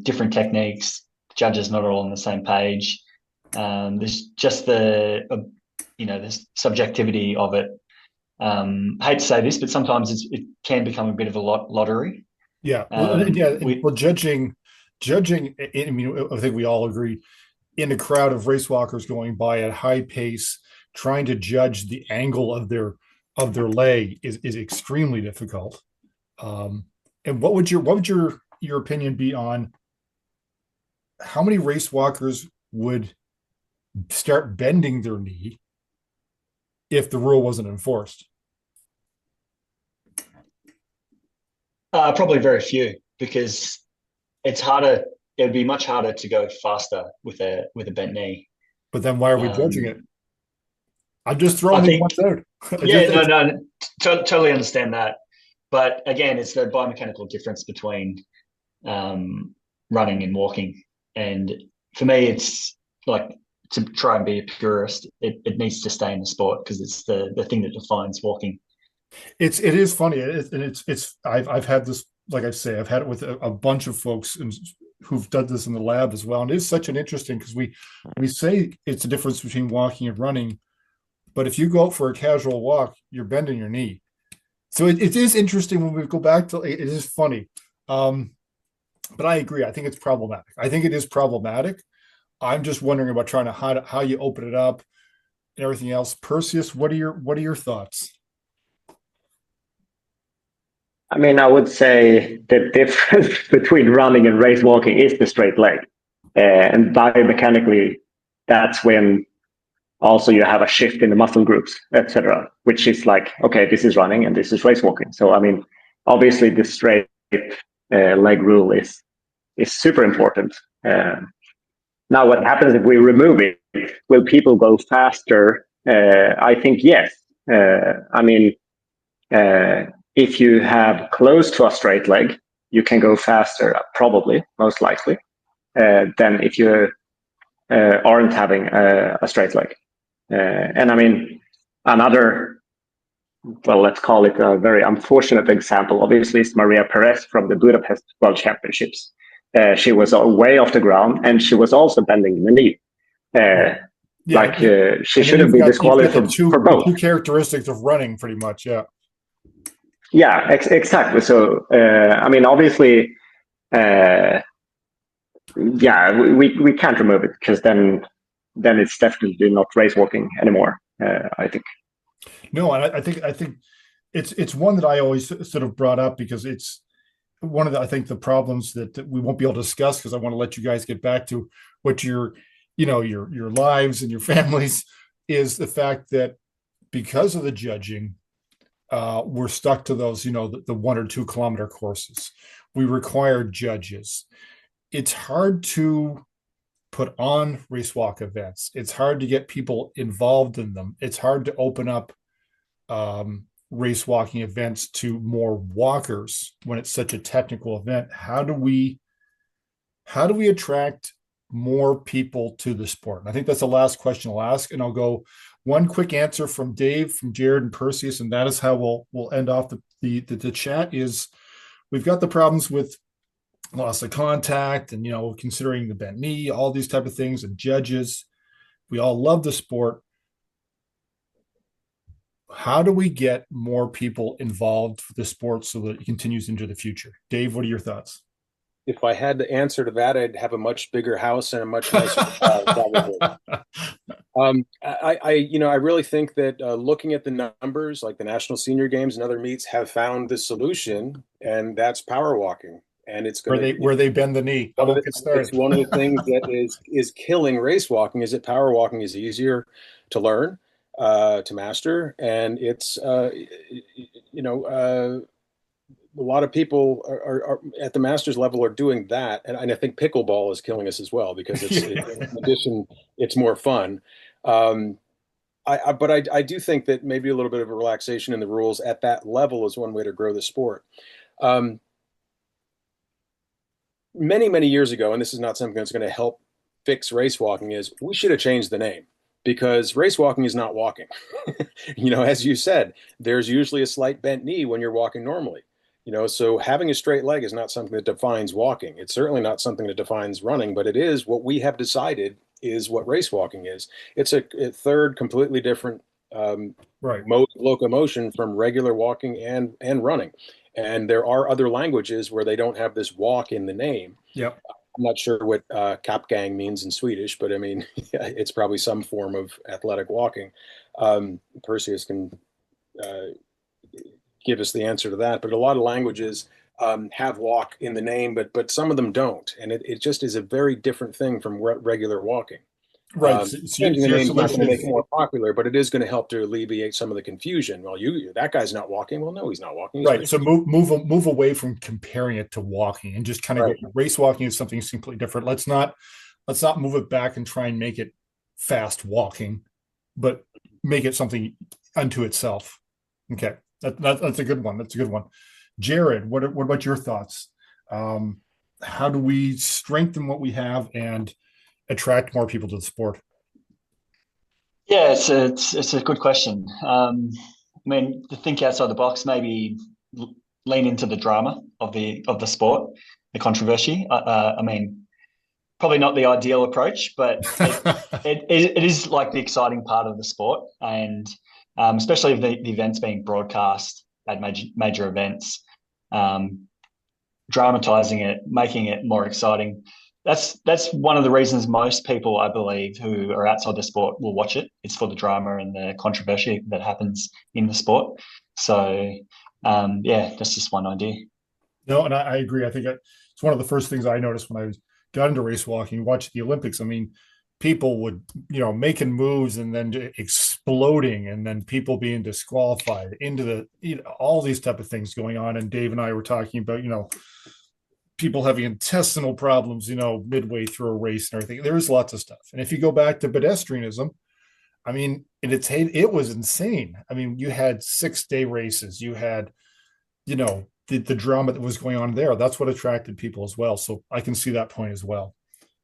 different techniques. Judges not all on the same page. There's just the subjectivity of it. I hate to say this, but sometimes it can become a bit of a lottery. Yeah, well, judging. I mean, I think we all agree, in a crowd of race walkers going by at high pace, trying to judge the angle of their leg is extremely difficult. And what would your opinion be on how many race walkers would start bending their knee if the rule wasn't enforced? Probably very few, because it's harder. It would be much harder to go faster with a bent knee. But then why are we judging it? I'm just throwing these ones out. Totally understand that. But again, it's the biomechanical difference between running and walking. And for me, it's like, to try and be a purist, it needs to stay in the sport because it's the thing that defines walking. It is funny, I've had this, like I say, I've had it with a bunch of folks who've done this in the lab as well, and it is such an interesting, because we say it's a difference between walking and running, but if you go out for a casual walk, you're bending your knee. So it is interesting when we go back to it is funny, but I agree. I think it's problematic. I think it is problematic. I'm just wondering about how you open it up. everything else. Perseus, what are your thoughts? I mean, I would say the difference between running and race walking is the straight leg. And biomechanically, that's when also you have a shift in the muscle groups, etc., which is like, okay, this is running and this is race walking. So, I mean, obviously the straight leg rule is super important. Now, what happens if we remove it? Will people go faster? I think yes. I mean, if you have close to a straight leg, you can go faster, probably, most likely, than if you aren't having a straight leg. And I mean, another, well, let's call it a very unfortunate example, obviously, is Maria Perez from the Budapest World Championships. She was way off the ground, and she was also bending the knee. She shouldn't be disqualified for both. Two characteristics of running, pretty much, yeah. Yeah, exactly. So, I mean, obviously, we can't remove it, because then it's definitely not race walking anymore, I think. No, and I think it's one that I always sort of brought up, because it's one of the, I think, the problems that we won't be able to discuss, because I want to let you guys get back to what your lives and your families, is the fact that because of the judging, we're stuck to those, the 1 or 2 kilometer courses. We require judges. It's hard to put on race walk events. It's hard to get people involved in them. It's hard to open up race walking events to more walkers when it's such a technical event. How do we attract more people to the sport? And I think that's the last question I'll ask, and I'll go one quick answer from Dave, from Jared, and Perseus, and that is how we'll end off the chat. Is we've got the problems with loss of contact, and considering the bent knee, all these type of things, and judges. We all love the sport. How do we get more people involved with the sport so that it continues into the future? Dave, what are your thoughts? If I had the answer to that, I'd have a much bigger house and a much nicer car. I really think that looking at the numbers, like the National Senior Games and other meets, have found the solution, and that's power walking. And it's going where they bend the knee. It's one of the things that is killing race walking, is that power walking is easier to learn, to master, and it's a lot of people are at the masters level are doing that, and I think pickleball is killing us as well, because in addition, it's more fun. But I do think that maybe a little bit of a relaxation in the rules at that level is one way to grow the sport. Many years ago, and this is not something that's going to help fix race walking, is we should have changed the name, because race walking is not walking. As you said, there's usually a slight bent knee when you're walking normally. So having a straight leg is not something that defines walking. It's certainly not something that defines running, but it is what we have decided is what race walking is. It's a third completely different mode of locomotion from regular walking and running. And there are other languages where they don't have this walk in the name. Yep. I'm not sure what kapgang means in Swedish, but I mean, it's probably some form of athletic walking. Perseus can give us the answer to that. But a lot of languages have walk in the name, but some of them don't. And it just is a very different thing from regular walking. Right. Changing the name is not going to make it more popular, but it is going to help to alleviate some of the confusion. Well, that guy's not walking. Well, no, he's not walking. Right. So move away from comparing it to walking, and just kind of race walking is something completely different. Let's not move it back and try and make it fast walking, but make it something unto itself. Okay. That's a good one. That's a good one. Jared, what about your thoughts? How do we strengthen what we have and attract more people to the sport? Yeah, it's a good question. I mean, to think outside the box, maybe lean into the drama of the sport, the controversy. I mean, probably not the ideal approach, but it is like the exciting part of the sport, and especially if the events being broadcast at major events, dramatizing it, making it more exciting. That's one of the reasons most people, I believe, who are outside the sport will watch it. It's for the drama and the controversy that happens in the sport. So, yeah, that's just one idea. No, and I agree. I think it's one of the first things I noticed when I got into race walking, watching the Olympics. I mean, people would, making moves and then exploding, and then people being disqualified into the, all these type of things going on. And Dave and I were talking about, people having intestinal problems, midway through a race and everything. There is lots of stuff. And if you go back to pedestrianism, I mean, it was insane. I mean, you had 6-day races, you had, the drama that was going on there. That's what attracted people as well. So I can see that point as well.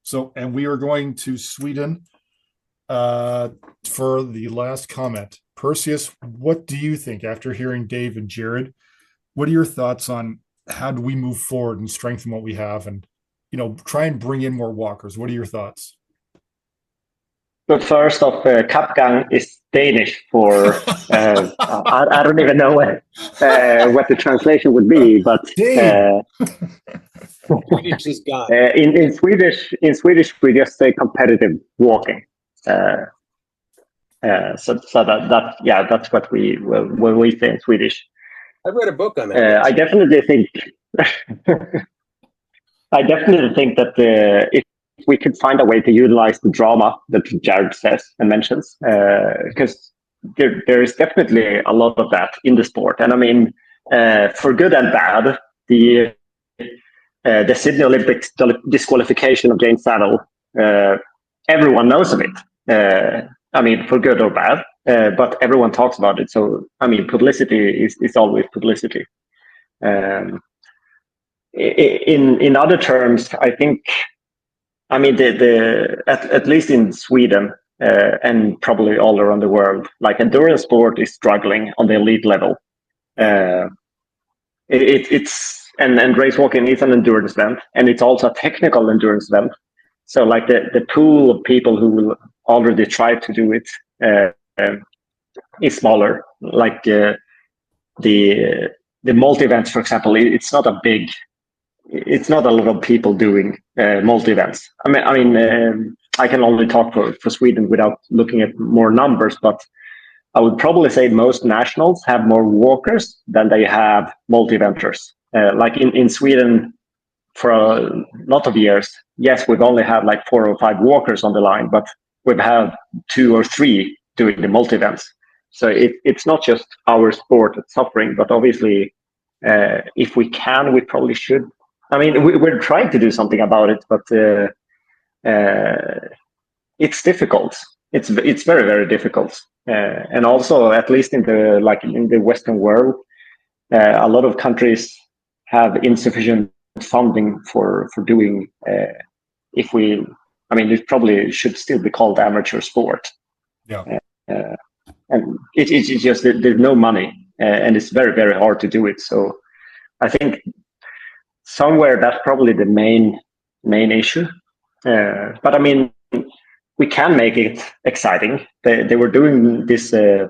So, and we are going to Sweden for the last comment. Perseus, what do you think after hearing Dave and Jared? What are your thoughts on how do we move forward and strengthen what we have and, try and bring in more walkers? What are your thoughts? But first off, Kapgang is Danish for, I don't even know what the translation would be, but Swedish is gone. in Swedish, we just say competitive walking. So that's what we say in Swedish. I read a book on that. I definitely think that if we could find a way to utilize the drama that Jared says and mentions, because there is definitely a lot of that in the sport. And I mean, for good and bad, the Sydney Olympics disqualification of Jane Saddle, everyone knows of it. I mean, for good or bad, but everyone talks about it. So, I mean, publicity is always publicity. In other terms, I think, I mean, at least in Sweden and probably all around the world, like endurance sport is struggling on the elite level. It's race walking is an endurance event, and it's also a technical endurance event. So, like the pool of people who will already try to do it is smaller. Like the multi events, for example, it's not a lot of people doing multi events. I mean, I can only talk for Sweden without looking at more numbers, but I would probably say most nationals have more walkers than they have multi eventers. Like in Sweden, for a lot of years, yes, we've only had like 4 or 5 walkers on the line, but we've had 2 or 3 doing the multi events. So it's not just our sport that's suffering, but obviously, if we can, we probably should. I mean, we're trying to do something about it, but it's difficult. It's very, very difficult. And also, at least in the Western world, a lot of countries have insufficient funding for doing. It probably should still be called amateur sport. Yeah. And it's just that there's no money, and it's very, very hard to do it. So I think somewhere that's probably the main issue. But I mean, we can make it exciting. They were doing this 3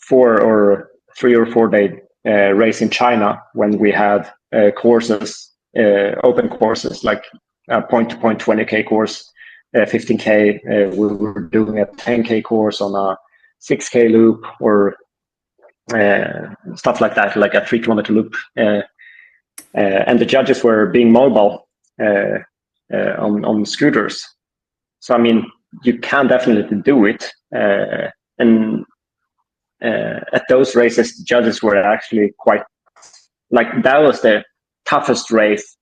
or 4 day race in China when we had courses, open courses, like a point-to-point 20K course, 15K. We were doing a 10K course on a 6K loop, or stuff like that, like a 3-kilometer loop. And the judges were being mobile on scooters. So, I mean, you can definitely do it. And at those races, the judges were actually quite, like, that was the toughest race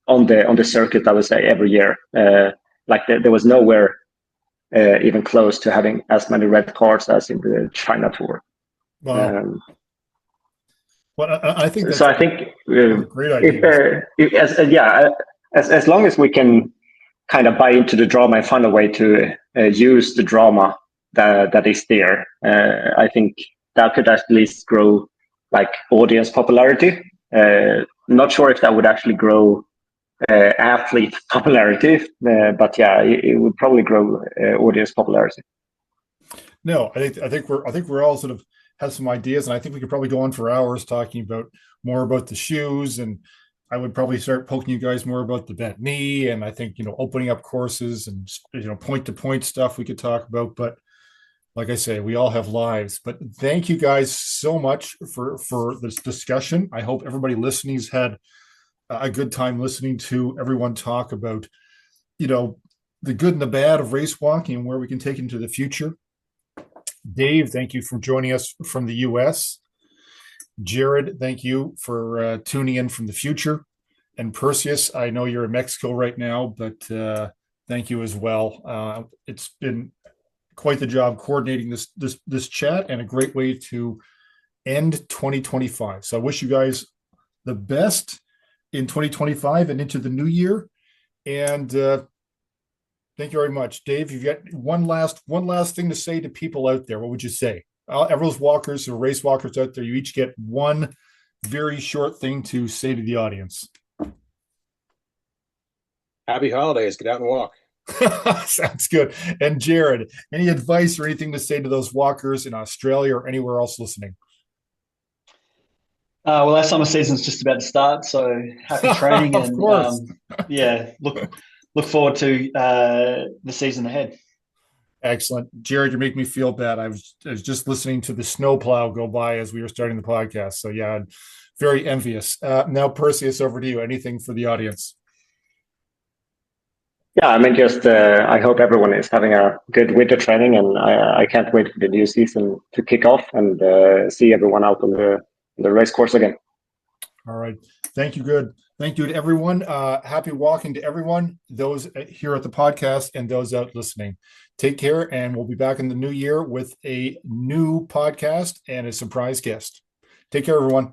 on the circuit, I would say, every year. Like there was nowhere even close to having as many red cards as in the China Tour. Wow. Well, I think that's so. I think a great idea. As long as we can kind of buy into the drama and find a way to use the drama that is there, I think that could at least grow like audience popularity. Not sure if that would actually grow athlete popularity, but yeah, it would probably grow audience popularity. No, I think we're all sort of have some ideas, and I think we could probably go on for hours talking about more about the shoes. And I would probably start poking you guys more about the bent knee, and I think, opening up courses and, point to point stuff we could talk about. But like I say, we all have lives. But thank you guys so much for this discussion. I hope everybody listening's had a good time listening to everyone talk about, the good and the bad of race walking and where we can take it into the future. Dave, thank you for joining us from the US. Jared, thank you for tuning in from the future. And Perseus, I know you're in Mexico right now, but thank you as well. It's been quite the job coordinating this chat, and a great way to end 2025. So I wish you guys the best in 2025 and into the new year. And thank you very much. Dave, you've got one last thing to say to people out there. What would you say? Everyone's walkers or race walkers out there, you each get one very short thing to say to the audience. Happy holidays. Get out and walk. Sounds good. And Jared, any advice or anything to say to those walkers in Australia or anywhere else listening? Well, our summer season's just about to start, so happy training. Of course. Look forward to the season ahead. Excellent. Jared, you're making me feel bad. I was just listening to the snowplow go by as we were starting the podcast. So yeah, very envious. Now, Perseus, over to you. Anything for the audience? Yeah, I mean, just I hope everyone is having a good winter training, and I can't wait for the new season to kick off and see everyone out on the race course again. All right. Thank you. Good. Thank you to everyone. Happy walking to everyone, those here at the podcast and those out listening. Take care, and we'll be back in the new year with a new podcast and a surprise guest. Take care, everyone.